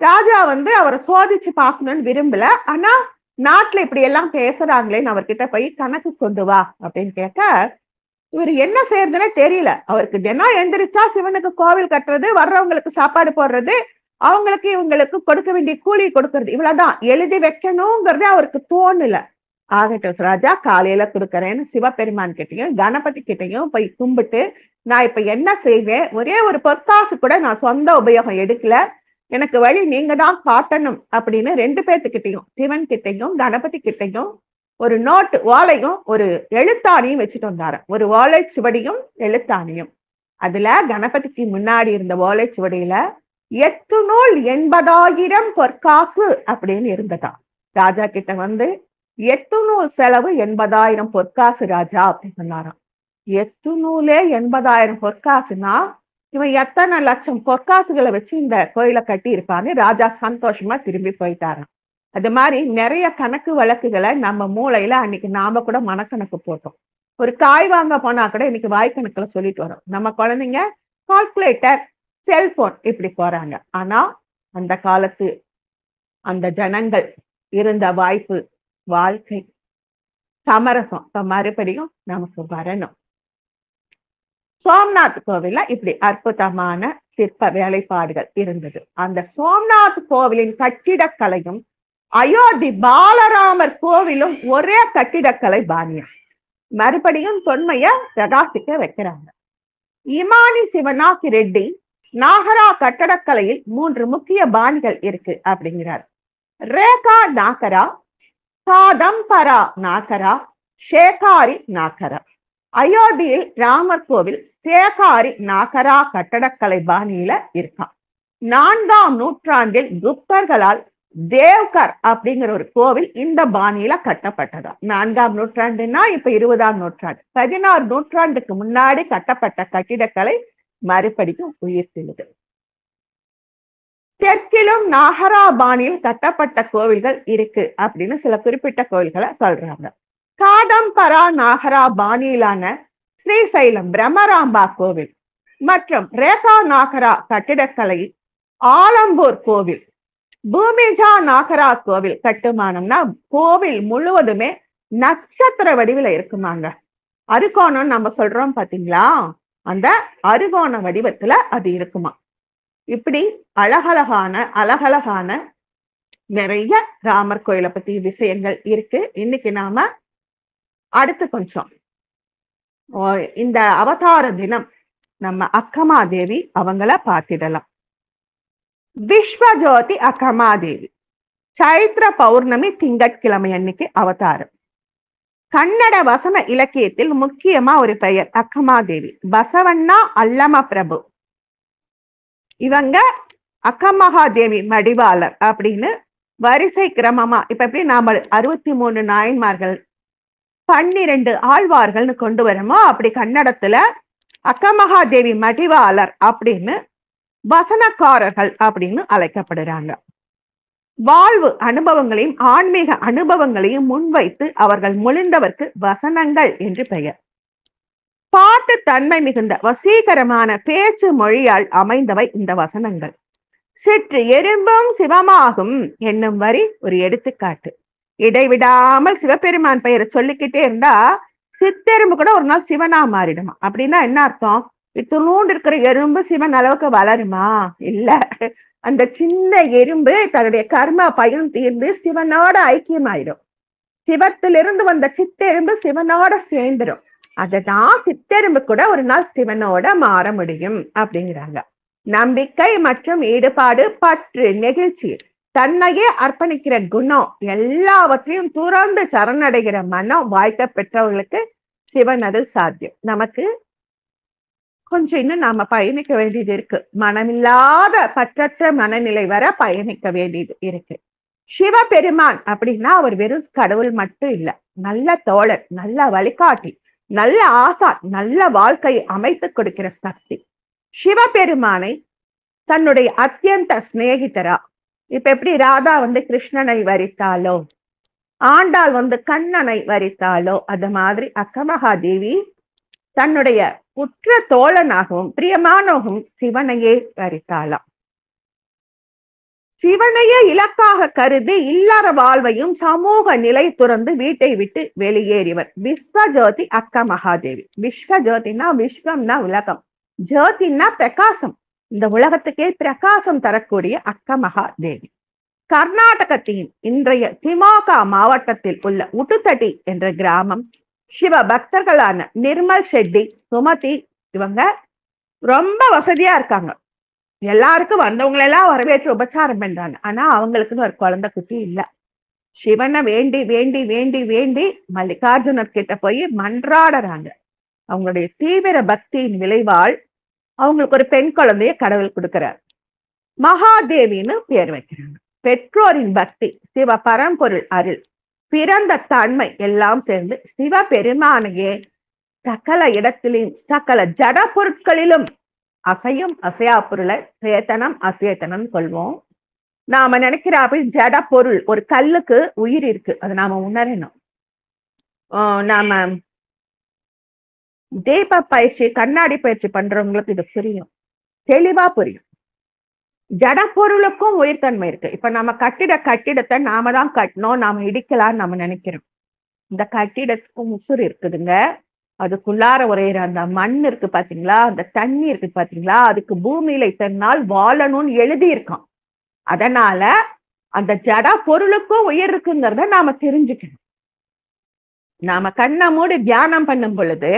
S1: ராஜா அவரை சோதிச்சு பார்க்கணும்னு விரும்பல. ஆனா நாட்டுல இப்படி எல்லாம் பேசுறாங்களேன்னு அவர்கிட்ட போய் கணக்கு கொண்டு வா அப்படின்னு கேட்க இவர் என்ன செய்யறதுன்னே தெரியல. அவருக்கு தினம் எந்திரிச்சா சிவனுக்கு கோவில் கட்டுறது, வர்றவங்களுக்கு சாப்பாடு போடுறது, அவங்களுக்கு இவங்களுக்கு கொடுக்க வேண்டிய கூலி கொடுக்கறது, இவ்வளவுதான். எழுதி வைக்கணுங்கிறதே அவருக்கு தோணல. ஆகட்டும் ராஜா, காலையில கொடுக்கறேன்னு சிவபெருமான் கிட்டையும் கணபதி கிட்டையும் போய் கும்பிட்டு நான் இப்ப என்ன செய்வேன், ஒரே ஒரு பொற்காசு கூட நான் சொந்த உபயோகம் எடுக்கல, எனக்கு வழி நீங்க தான் காட்டணும் அப்படின்னு 2 பேர்த்துக்கிட்டையும் சிவன் கிட்டையும் கணபதி கிட்டையும் ஒரு நோட்டு ஓலையும் ஒரு எழுத்தாணியும் வச்சுட்டு வந்தாரு. ஒரு ஓலை சுவடியும் எழுத்தாணியும். அதுல கணபதிக்கு முன்னாடி இருந்த ஓலை சுவடியில 8 நூல் 80,000 பொற்காசு அப்படின்னு இருந்ததா. ராஜா கிட்ட 8 நூல் செலவு 80,000 பொற்காசு ராஜா அப்படின்னு சொன்னாராம். 8 நூலே 80,000 பொற்காசுனா இவன் எத்தனை லட்சம் பொற்காசுகளை வச்சு இந்த கோயிலை கட்டி இருப்பான்னு ராஜா சந்தோஷமா திரும்பி போயிட்டாராம். அது மாதிரி நிறைய கணக்கு வழக்குகளை நம்ம மூளையில அன்னைக்கு நாம கூட மனக்கணக்கு போட்டோம். ஒரு காய் வாங்க போனா கூட இன்னைக்கு வாய்க்கணக்குல சொல்லிட்டு வரோம். நம்ம குழந்தைங்க கால்குலேட்டர், செல்போன் இப்படி போறாங்க. ஆனா அந்த காலத்து அந்த ஜனங்கள் இருந்த வாய்ப்பு, வாழ்க்கை, சமரசம் மறுபடியும் நமக்கு வரணும். சோம்நாத் கோவில்ல இப்படி அற்புதமான சிற்ப வேலைப்பாடுகள் இருந்தது. அந்த சோம்நாத் கோவிலின் கட்டிடக்கலையும் அயோத்தி பாலராமர் கோவிலும் ஒரே கட்டிடக்கலை பாணியம். மறுபடியும் தொன்மைய பிரகாசிக்க வைக்கிறாங்க. இமானி சிவநாத் ரெட்டி நாகரா கட்டடக்கலையில் 3 முக்கிய பாணிகள் இருக்கு அப்படிங்கிறார். ரேகா நாகரா, காதம்பரா நாகரா, ஷேகாரி நாகரா. அயோத்தியில் ராமர் கோவில் சேகாரி நாகரா கட்டடக்கலை பாணியில இருக்கான். 4ஆம் நூற்றாண்டில் குப்தர்களால் தேவ்கர் அப்படிங்கிற ஒரு கோவில் இந்த பாணியில கட்டப்பட்டதா. 4ஆம் நூற்றாண்டுன்னா இப்ப 20ஆம் நூற்றாண்டு. 16 நூற்றாண்டுக்கு முன்னாடி கட்டப்பட்ட கட்டிடக்கலை மறுபடியும் உயிர்த்தெழுது. தெற்கிலும் நாகரா பாணியில் கட்டப்பட்ட கோவில்கள் இருக்கு அப்படின்னு சில குறிப்பிட்ட கோவில்களை சொல்றாங்க. காதம்பரா நாகரா பாணியிலான ஸ்ரீசைலம் பிரம்மராம்பா கோவில் மற்றும் ரேகா நாகரா கட்டிடக்கலை, ஆலம்பூர் கோவில், பூமிஜா நாகரா கோவில் கட்டுமானம்னா கோவில் முழுவதுமே நட்சத்திர வடிவில் இருக்குமாங்க. அருகோணம் நம்ம சொல்றோம் பாத்தீங்களா, அந்த அருகோண வடிவத்துல அது இருக்குமா. இப்படி அழகழகான நிறைய ராமர் கோயிலை பத்தி விஷயங்கள் இருக்கு. இன்னைக்கு நாம அடுத்து கொஞ்சம் இந்த அவதார தினம் நம்ம அக்கமாதேவி அவங்கள பார்த்திடலாம். விஸ்வஜோதி அக்கமாதேவி சைத்ர பௌர்ணமி திங்கட்கிழமை அன்னைக்கு அவதாரம். கன்னட வசன இலக்கியத்தில் முக்கியமா ஒரு பெயர் அக்கமாதேவி. பசவண்ணா அல்லம பிரபு இவங்க அக்கமகாதேவி மடிவாளர் அப்படின்னு வரிசை கிரமமா இப்ப எப்படி நாம 63 நாயன்மார்கள் 12 ஆழ்வார்கள்னு கொண்டு வரமோ, அப்படி கன்னடத்துல அக்கமகாதேவி மடிவாளர் அப்படின்னு வசனக்காரர்கள் அப்படின்னு அழைக்கப்படுறாங்க. வாழ்வு அனுபவங்களையும் ஆன்மீக அனுபவங்களையும் முன்வைத்து அவர்கள் மொழிந்தவர்க்கு வசனங்கள் என்று பெயர். பாட்டு தன்மை மிகுந்த வசீகரமான பேச்சு மொழியால் அமைந்தவை இந்த வசனங்கள். சிற்று எறும்பும் சிவமாகும் என்னும் வரி ஒரு எடுத்துக்காட்டு. இடைவிடாமல் சிவபெருமான் பெயரை சொல்லிக்கிட்டே இருந்தா சித்தெரும்பு கூட ஒரு நாள் சிவனா மாறிடுமா. அப்படின்னா என்ன அர்த்தம்? இத்துணூண்டு இருக்கிற எறும்பு சிவன் அளவுக்கு வளருமா? இல்ல, அந்த சின்ன எறும்பு தன்னுடைய கர்ம பயன் தீர்ந்து சிவனோட ஐக்கியமாயிடும். சிவத்திலிருந்து வந்த சித்தெரும்பு சிவனோட சேர்ந்துடும். அதுதான் சித்தெரும்பு கூட ஒரு நாள் சிவனோட மாற முடியும் அப்படிங்கிறாங்க. நம்பிக்கை மற்றும் ஈடுபாடு, பற்று, நெகிழ்ச்சி, தன்னையே அர்ப்பணிக்கிற குணம், எல்லாவற்றையும் துறந்து சரணடைகிற மனம் வாய்க்க பெற்றவர்களுக்கு சிவன் அது சாத்தியம். நமக்கு கொஞ்சம் இன்னும் நாம பயணிக்க வேண்டியது இருக்கு. மனமில்லாத பற்றற்ற மனநிலை வர பயணிக்க வேண்டியது இருக்கு. சிவபெருமான் அப்படின்னா அவர் வெறும் கடவுள் மட்டும் இல்ல, நல்ல தோழர், நல்ல வழிகாட்டி, நல்ல ஆசான், நல்ல வாழ்க்கையை அமைத்து கொடுக்கிற சக்தி. சிவபெருமானை தன்னுடைய அத்தியந்த சிநேகிதரா, இப்ப எப்படி ராதா கிருஷ்ணனை வரித்தாலோ, ஆண்டாள் கண்ணனை வரித்தாலோ, அது மாதிரி அக்கமகாதேவி தன்னுடைய உற்ற தோழனாகவும் பிரியமானவும் சிவனையே வரித்தாளாம். சிவனையே இலக்காக கருதி இல்லற வாழ்வையும் சமூக நிலை துறந்து வீட்டை விட்டு வெளியேறியவர் விஸ்வஜோதி அக்கமகாதேவி. விஸ்வஜோதினா விஸ்வம்னா உலகம், ஜோதினா பிரகாசம், இந்த உலகத்துக்கே பிரகாசம் தரக்கூடிய அக்கமகாதேவி. கர்நாடகத்தின் இன்றைய சிமோகா மாவட்டத்தில் உள்ள உட்டுத்தடி என்ற கிராமம் சிவ பக்தர்களான நிர்மல் ஷெட்டி, சுமதி இவங்க ரொம்ப வசதியா இருக்காங்க. எல்லாருக்கும் வந்தவங்களெல்லாம் வரவேற்று உபச்சாரம் பண்றாங்க. ஆனா அவங்களுக்குன்னு ஒரு குழந்தை குட்டி இல்ல. சிவனை வேண்டி வேண்டி வேண்டி வேண்டி மல்லிகார்ஜுனர் கிட்ட போய் மன்றாடுறாங்க. அவங்களுடைய தீவிர பக்தியின் விளைவால் அவங்களுக்கு ஒரு பெண் குழந்தைய கடவுள் கொடுக்கிறார். மகாதேவின்னு பேர் வைக்கிறாங்க. பெற்றோரின் பக்தி, சிவ பரம்பொருள் அருள், பிறந்த தன்மை எல்லாம் சேர்ந்து சிவபெருமானையே சகல இடத்திலும் சகல ஜட பொருட்களிலும் அசையும் அசையா பொருளை சேத்தனம் அசேத்தனம் சொல்வோம். நாம நினைக்கிற அப்படி ஜட பொருள், ஒரு கல்லுக்கு உயிர் இருக்கு, அது நாம உணரணும். நாம தீப பயிற்சி, கண்ணாடி பயிற்சி பண்றவங்களுக்கு இது புரியும், தெளிவா புரியும். ஜட பொருளுக்கும் உயிர்த்தன்மை இருக்கு. இப்ப நம்ம கட்டிடத்தை நாம தான் கட்டணும், நாம இடிக்கலாம்னு நம்ம நினைக்கிறோம். இந்த கட்டிடத்துக்கும் உசுறு இருக்குதுங்க. அதுக்குள்ளார உரையிற அந்த மண் இருக்கு பாத்தீங்களா, அந்த தண்ணி இருக்கு பாத்தீங்களா, அதுக்கு பூமியில இத்தனை நாள் வாழணும்னு எழுதி இருக்கான். அதனால அந்த ஜட பொருளுக்கும் உயிர் இருக்குங்கிறத நாம தெரிஞ்சுக்கணும். நாம கண்ணை மூடி தியானம் பண்ணும் பொழுது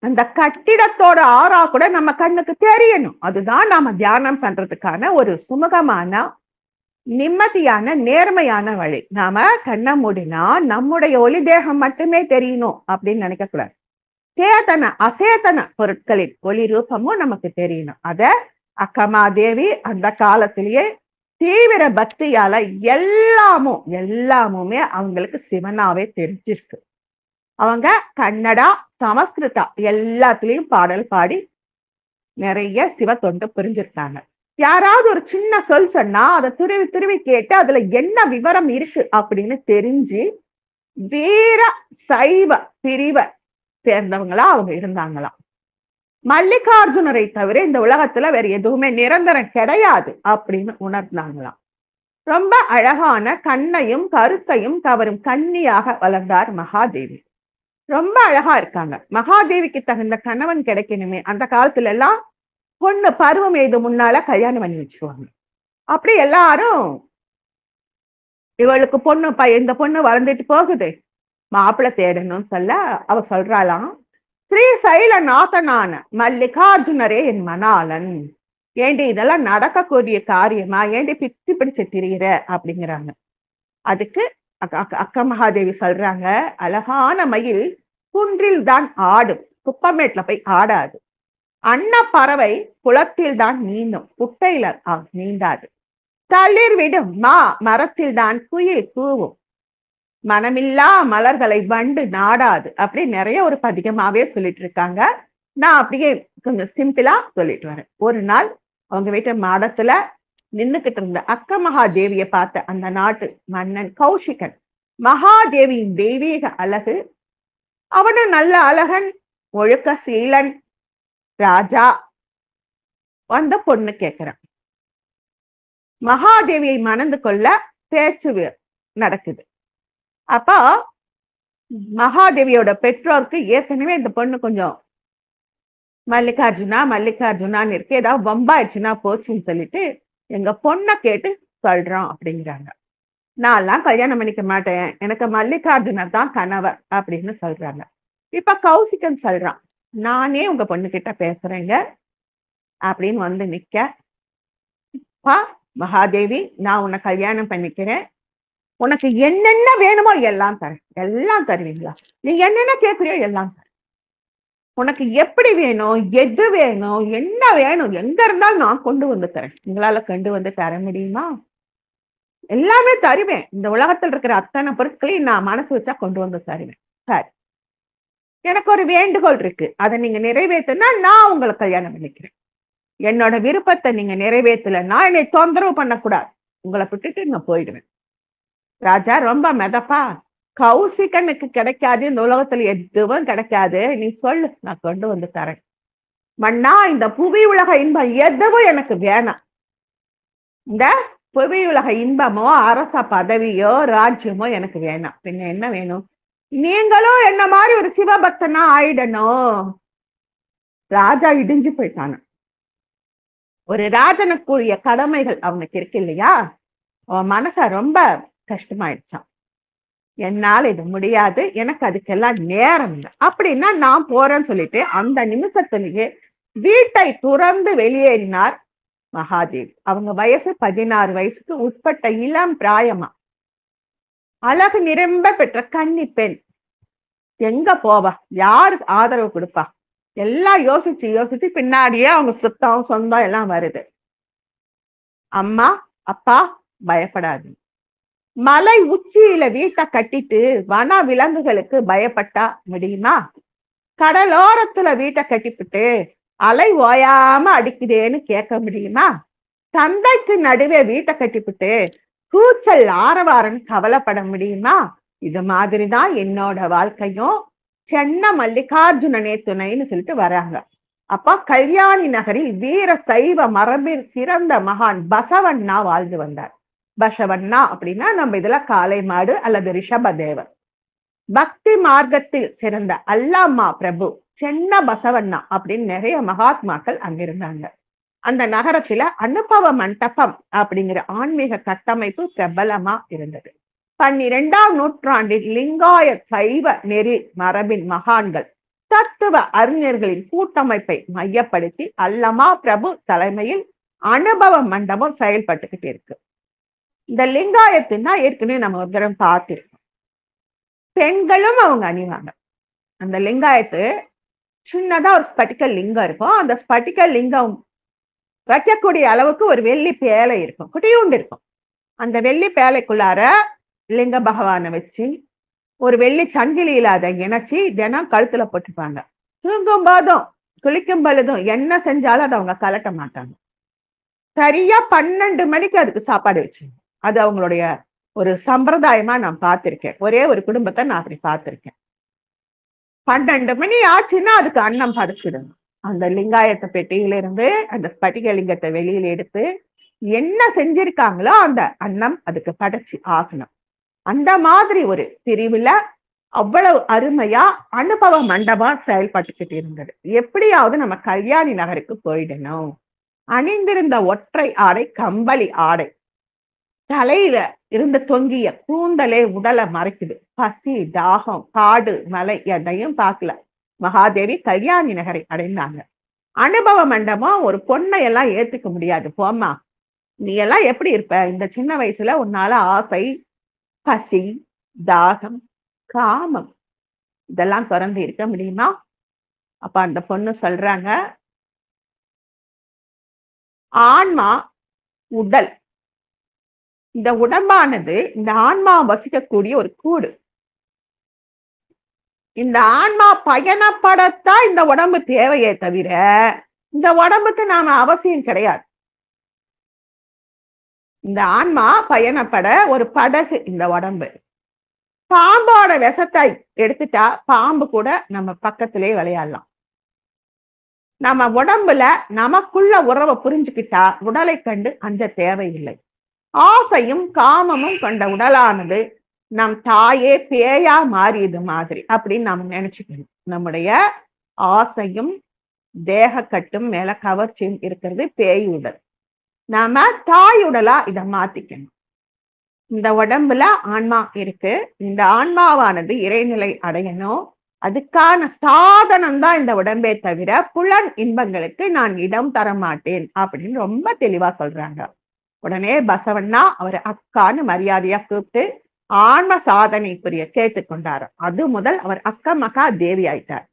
S1: அந்த கட்டிடத்தோட ஆறா கூட நம்ம கண்ணுக்கு தெரியணும். அதுதான் நாம தியானம் பண்றதுக்கான ஒரு சுமூகமான, நிம்மதியான, நேர்மையான வழி. நாம கண்ணை மூடினா நம்முடைய ஒளி தேகம் மட்டுமே தெரியணும் அப்படின்னு நினைக்க கூடாது. சேதன அசேதன பொருட்களின் ஒளி ரூபமும் நமக்கு தெரியணும். அத அக்கமாதேவி அந்த காலத்திலேயே தீவிர பக்தியால எல்லாமுமே அவங்களுக்கு சிவனாவே தெரிஞ்சிருக்கு. அவங்க கன்னடா, சமஸ்கிருதா எல்லாத்துலயும் பாடல் பாடி நிறைய சிவ தொண்டு புரிஞ்சிருக்காங்க. யாராவது ஒரு சின்ன சொல் சொன்னா அதை துருவி துருவி கேட்டு அதுல என்ன விவரம் இருக்கு அப்படின்னு தெரிஞ்சு வீர சைவ பிரிவை சேர்ந்தவங்களா அவங்க இருந்தாங்களாம். மல்லிகார்ஜுனரை தவிர இந்த உலகத்துல வேற எதுவுமே நிரந்தரம் கிடையாது அப்படின்னு உணர்ந்தாங்களாம். ரொம்ப அழகான கண்ணையும் கருத்தையும் கவரும் கன்னியாக வளர்ந்தார் மகாதேவி. ரொம்ப அழகா இருக்காங்க. மகாதேவிக்கு தகுந்த கணவன் கிடைக்கணுமே, அந்த காலத்துல எல்லாம் பொண்ணு பருவம் எய்து முன்னால கல்யாணம் பண்ணி வச்சுருவாங்க. அப்படி எல்லாரும் இவளுக்கு பொண்ணு இந்த பொண்ணு வளர்ந்துட்டு போகுது, மாப்பிள்ளை தேடணும்னு சொல்ல அவ சொல்றாளாம், ஸ்ரீ சைலநாதனான மல்லிகார்ஜுனரே என் மணாளன். ஏண்டி இதெல்லாம் நடக்கக்கூடிய காரியமா, ஏண்டி பிச்சு பிடிச்சு திரியிற அப்படிங்கிறாங்க. அதுக்கு அக்கா மகாதேவி சொல்றாங்க, அழகான மயில் குன்றில் தான் ஆடும், குப்பமேட்ல போய் ஆடாது. அன்ன பறவை குளத்தில் தான் நீந்தும், குட்டையில நீந்தாது. தளிர் விடும் மரத்தில் தான் குயில் கூவும், மனமில்லா மலர்களை வண்டு நாடாது. அப்படி நிறைய ஒரு பதிகமாவே சொல்லிட்டு இருக்காங்க. நான் அப்படியே கொஞ்சம் சிம்பிளா சொல்லிட்டு வரேன். ஒரு நாள் அவங்க வீட்டு மாடத்துல நின்னுக்கிட்டு இருந்த அக்க மகாதேவியை பார்த்த அந்த நாட்டு மன்னன் கௌஷிகன், மகாதேவியின் தெய்வீக அழகு, அவனு நல்ல அழகன், ஒழுக்க சீலன் ராஜா, வந்த பொண்ணு கேட்கிறான். மகாதேவியை மணந்து கொள்ள பேச்சு நடக்குது. அப்போ மகாதேவியோட பெற்றோருக்கு ஏற்கனவே இந்த பொண்ணு கொஞ்சம் மல்லிகார்ஜுனா மல்லிகார்ஜுனான்னு இருக்கு, ஏதாவது வம்பாயிடுச்சுன்னா போச்சுன்னு சொல்லிட்டு எங்க பொண்ணை கேட்டு சொல்றோம் அப்படிங்கிறாங்க. நான் எல்லாம் கல்யாணம் பண்ணிக்க மாட்டேன், எனக்கு மல்லிகார்ஜுனர் தான் கணவர் அப்படின்னு சொல்றாங்க. இப்ப கௌசிகன் சொல்றான், நானே உங்க பொண்ணு கிட்ட பேசுறேங்க அப்படின்னு வந்து நிக்க, மகாதேவி நான் உன்னை கல்யாணம் பண்ணிக்கிறேன், உனக்கு என்னென்ன வேணுமோ எல்லாம் தரேன். எல்லாம் தருவீங்களா? நீ என்னென்ன கேட்குறியோ எல்லாம் தரேன். உனக்கு எப்படி வேணும், எது வேணும், என்ன வேணும், எங்க இருந்தாலும் நான் கொண்டு வந்து தரேன். உங்களால கொண்டு வந்து தர முடியுமா? எல்லாமே தருவேன். இந்த உலகத்தில் இருக்கிற அத்தனை பொருட்களையும் நான் மனசு வச்சா கொண்டு வந்து தருவேன். சரி, எனக்கு ஒரு வேண்டுகோள் இருக்கு, அதை நீங்க நிறைவேற்றினா நான் உங்களை கல்யாணம் பண்ணிக்கிறேன். என்னோட விருப்பத்தை நீங்க நிறைவேற்றலைன்னா என்னை தொந்தரவு பண்ணக்கூடாது, உங்களை விட்டுட்டு நான் போயிடுவேன். ராஜா ரொம்ப மெதப்பா, கௌசிகனுக்கு கிடைக்காது, இந்த உலகத்துல எதுவும் கிடைக்காது, நீ சொல்லு, நான் கொண்டு வந்து தரேன். மன்னா, இந்த புவி உலக இன்பம் எதுவும் எனக்கு வேணாம். இந்த புவி உலக இன்பமோ அரச பதவியோ ராஜ்யமோ எனக்கு வேணாம். பின்ன என்ன வேணும்? நீங்களும் என்ன மாதிரி ஒரு சிவபக்தனா ஆயிடணும். ராஜா இடிஞ்சு போயிட்டான. ஒரு ராஜனுக்குரிய கடமைகள் அவனுக்கு இருக்கு இல்லையா, அவன் மனச ரொம்ப கஷ்டமாயிடுச்சான். என்னால இது முடியாது, எனக்கு அதுக்கெல்லாம் நேரம் இல்லை அப்படின்னா நான் போறேன்னு சொல்லிட்டு அந்த நிமிஷத்திலேயே வீட்டை துறந்து வெளியேறினார் மகாதேவி. அவங்க வயசு 16 வயசுக்கு உட்பட்ட இளம் பிராயமா, அழகு நிரம்ப பெற்ற கன்னி பெண். எங்க போவா, யாரு ஆதரவு கொடுப்பா, எல்லாம் யோசிச்சு யோசிச்சு பின்னாடியே அவங்க சுத்தம் சொந்தம் எல்லாம் வருது. அம்மா அப்பா பயப்படாது, மலை உச்சியில வீட்டை கட்டிட்டு வன விலங்குகளுக்கு பயப்பட்டா முடியுமா? கடலோரத்துல வீட்டை கட்டிவிட்டு அலை ஓயாம அடிக்குதேன்னு கேட்க முடியுமா? சந்தைக்கு நடுவே வீட்டை கட்டிவிட்டு கூச்சல் ஆரவாரன் கவலைப்பட முடியுமா? இது மாதிரிதான் என்னோட வாழ்க்கையும், சென்ன மல்லிகார்ஜுனனே துணைன்னு சொல்லிட்டு வராங்க. அப்ப கல்யாணி நகரில் வீர சைவ மரபில் சிறந்த மகான் பசவண்ணா வாழ்ந்து வந்தார். பசவண்ணா அப்படின்னா நம்ம இதுல காளை மாடு அல்லது ரிஷபதேவர். பக்தி மார்க்கத்தில் சிறந்த அல்லாமா பிரபு சென்ன பசவண்ணா அப்படின்னு நிறைய மகாத்மாக்கள் அங்கிருந்தாங்க. அந்த நகரத்துல அனுபவ மண்டபம் அப்படிங்கிற ஆன்மீக கட்டமைப்பு பிரபலமா இருந்தது. 12ஆம் நூற்றாண்டில் லிங்காய சைவ நெறி மரபின் மகான்கள் தத்துவ அறிஞர்களின் கூட்டமைப்பை மையப்படுத்தி அல்லமா பிரபு தலைமையில் அனுபவ மண்டபம் செயல்பட்டுக்கிட்டு இருக்கு. இந்த லிங்காயத்துன்னா ஏற்கனவே நம்ம ஒரு தரம் பார்த்திருக்கோம். பெண்களும் அவங்க அணிவாங்க. அந்த லிங்காயத்து சின்னதா ஒரு ஸ்பட்டிக லிங்கம் இருக்கும். அந்த ஸ்பட்டிக லிங்கம் வைக்கக்கூடிய அளவுக்கு ஒரு வெள்ளி பேலை இருக்கும், குட்டியூண்டு இருக்கும். அந்த வெள்ளி பேலைக்குள்ளார லிங்க பகவானை வச்சு ஒரு வெள்ளி சங்கிலியில அதை இணைச்சி தினம் கழுத்துல போட்டுப்பாங்க. தூங்கும் போதும் குளிக்கும் பொழுதும் என்ன செஞ்சாலும் அதை அவங்க கலட்ட மாட்டாங்க. சரியா 12 மணிக்கு அதுக்கு சாப்பாடு வச்சிடணும். அது அவங்களுடைய ஒரு சம்பிரதாயமா நான் பார்த்திருக்கேன். ஒரே ஒரு குடும்பத்தை நான் அப்படி பார்த்திருக்கேன். 12 மணி ஆச்சுன்னா அதுக்கு அன்னம் படைச்சிடணும். அந்த லிங்காயத்த பெட்டியிலிருந்து அந்த ஸ்பட்டிக லிங்கத்தை வெளியில எடுத்து என்ன செஞ்சிருக்காங்களோ அந்த அன்னம் அதுக்கு படைச்சு ஆகணும். அந்த மாதிரி ஒரு பிரிவுல அவ்வளவு அருமையா அனுபவ மண்டபம் செயல்பட்டுக்கிட்டு இருந்தது. எப்படியாவது நம்ம கல்யாணி நகருக்கு போயிடணும். அணிந்திருந்த ஒற்றை ஆடை கம்பளி ஆடை, தலையில இருந்து தொங்கிய கூந்தலே உடலை மறைக்குது. பசி, தாகம், காடு, மலை எதையும் பார்க்கல. மகாதேவி கல்யாணி நகரை அடைந்தாங்க. அனுபவ மண்டபம் ஒரு பொண்ணை எல்லாம் ஏத்துக்க முடியாது. போம்மா, நீ எல்லாம் எப்படி இருப்ப? இந்த சின்ன வயசுல உன்னால ஆசை, பசி, தாகம், காமம் இதெல்லாம் திறந்து இருக்க முடியுமா? அப்ப அந்த பொண்ணு சொல்றாங்க, ஆன்மா, உடல், இந்த உடம்பானது இந்த ஆன்மா வசிக்கக்கூடிய ஒரு கூடு. இந்த ஆன்மா பயணப்படத்தான் இந்த உடம்பு தேவையே தவிர இந்த உடம்புக்கு நாம அவசியம் கிடையாது. இந்த ஆன்மா பயணப்பட ஒரு படகு இந்த உடம்பு. பாம்போட விஷத்தை எடுத்துட்டா பாம்பு கூட நம்ம பக்கத்திலே விளையாடலாம். நம்ம உடம்புல நமக்குள்ள உறவை புரிஞ்சுக்கிட்டா உடலை கண்டு அஞ்ச தேவையில்லை. ஆசையும் காமமும் கொண்ட உடலானது நம் தாயே பேயா மாறியது மாதிரி அப்படின்னு நாம நினைச்சுக்கணும். நம்முடைய ஆசையும் தேக கட்டும் மேல கவர்ச்சியும் இருக்கிறது பேய் உடல். நாம தாய் உடலா இதை மாத்திக்கணும். இந்த உடம்புல ஆன்மா இருக்கு. இந்த ஆன்மாவானது இறைநிலை அடையணும். அதுக்கான சாதனம் தான் இந்த உடம்பே தவிர புலன் இன்பங்களுக்கு நான் இடம் தர மாட்டேன் அப்படின்னு ரொம்ப தெளிவா சொல்றாங்க. உடனே பசவண்ணா அவர் அக்கான்னு மரியாதையா கூப்பிட்டு ஆன்ம சாதனை புரிய கேட்டுக்கொண்டார். அது முதல் அவர் அக்க மகா தேவி ஆயிட்டார்.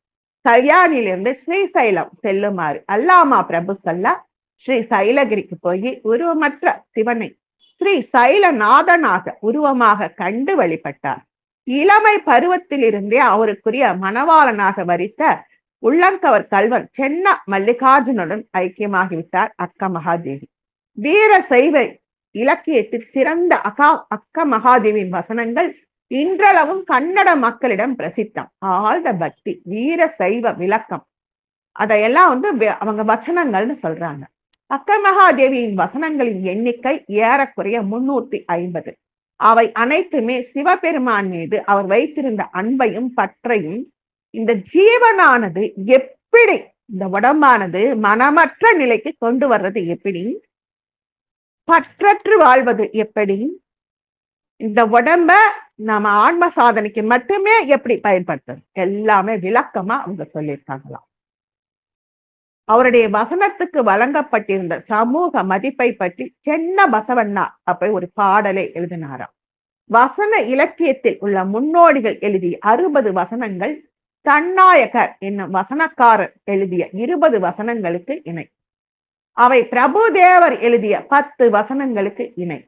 S1: கல்யாணிலிருந்து ஸ்ரீசைலம் செல்லுமாறு அல்லாமா பிரபு சொல்ல ஸ்ரீ சைலகிரிக்கு போய் உருவமற்ற சிவனை ஸ்ரீ சைலநாதனாக உருவமாக கண்டு வழிபட்டார். இளமை பருவத்திலிருந்தே அவருக்குரிய மணவாளனாக வரித்த உள்ளங்கவர் கல்வன் சென்ன மல்லிகார்ஜுனுடன் ஐக்கியமாகிவிட்டார் அக்க மகாதேவி. வீர சைவ இலக்கியத்தில் சிறந்த அக்க மகாதேவியின் வசனங்கள் இன்றளவும் கன்னட மக்களிடம் பிரசித்தம். ஆழ்ந்த பக்தி, வீர சைவ விளக்கம், அதையெல்லாம் அவங்க வசனங்கள்னு சொல்றாங்க. அக்க மகாதேவியின் வசனங்களின் எண்ணிக்கை ஏறக்குறைய 350. அவை அனைத்துமே சிவபெருமான் மீது அவர் வைத்திருந்த அன்பையும் பற்றையும், இந்த ஜீவனானது எப்படி இந்த உடம்பானது மனமற்ற நிலைக்கு கொண்டு வர்றது எப்படி, பற்றற்று வாழ்வது எப்படி, இந்த உடம்ப நாம ஆன்ம சாதனைக்கு மட்டுமே எப்படி பயன்படுத்தணும், எல்லாமே விளக்கமா அவங்க சொல்லியிருக்காங்களாம். அவருடைய வசனத்துக்கு வழங்கப்பட்டிருந்த சமூக மதிப்பை பற்றி சென்ன பசவண்ணா அப்படி ஒரு பாடலை எழுதினாராம். வசன இலக்கியத்தில் உள்ள முன்னோடிகள் எழுதிய 60 வசனங்கள் தன்னாயகர் என்னும் வசனக்காரர் எழுதிய 20 வசனங்களுக்கு இணை. அவை பிரபுதேவர் எழுதிய 10 வசனங்களுக்கு இணை.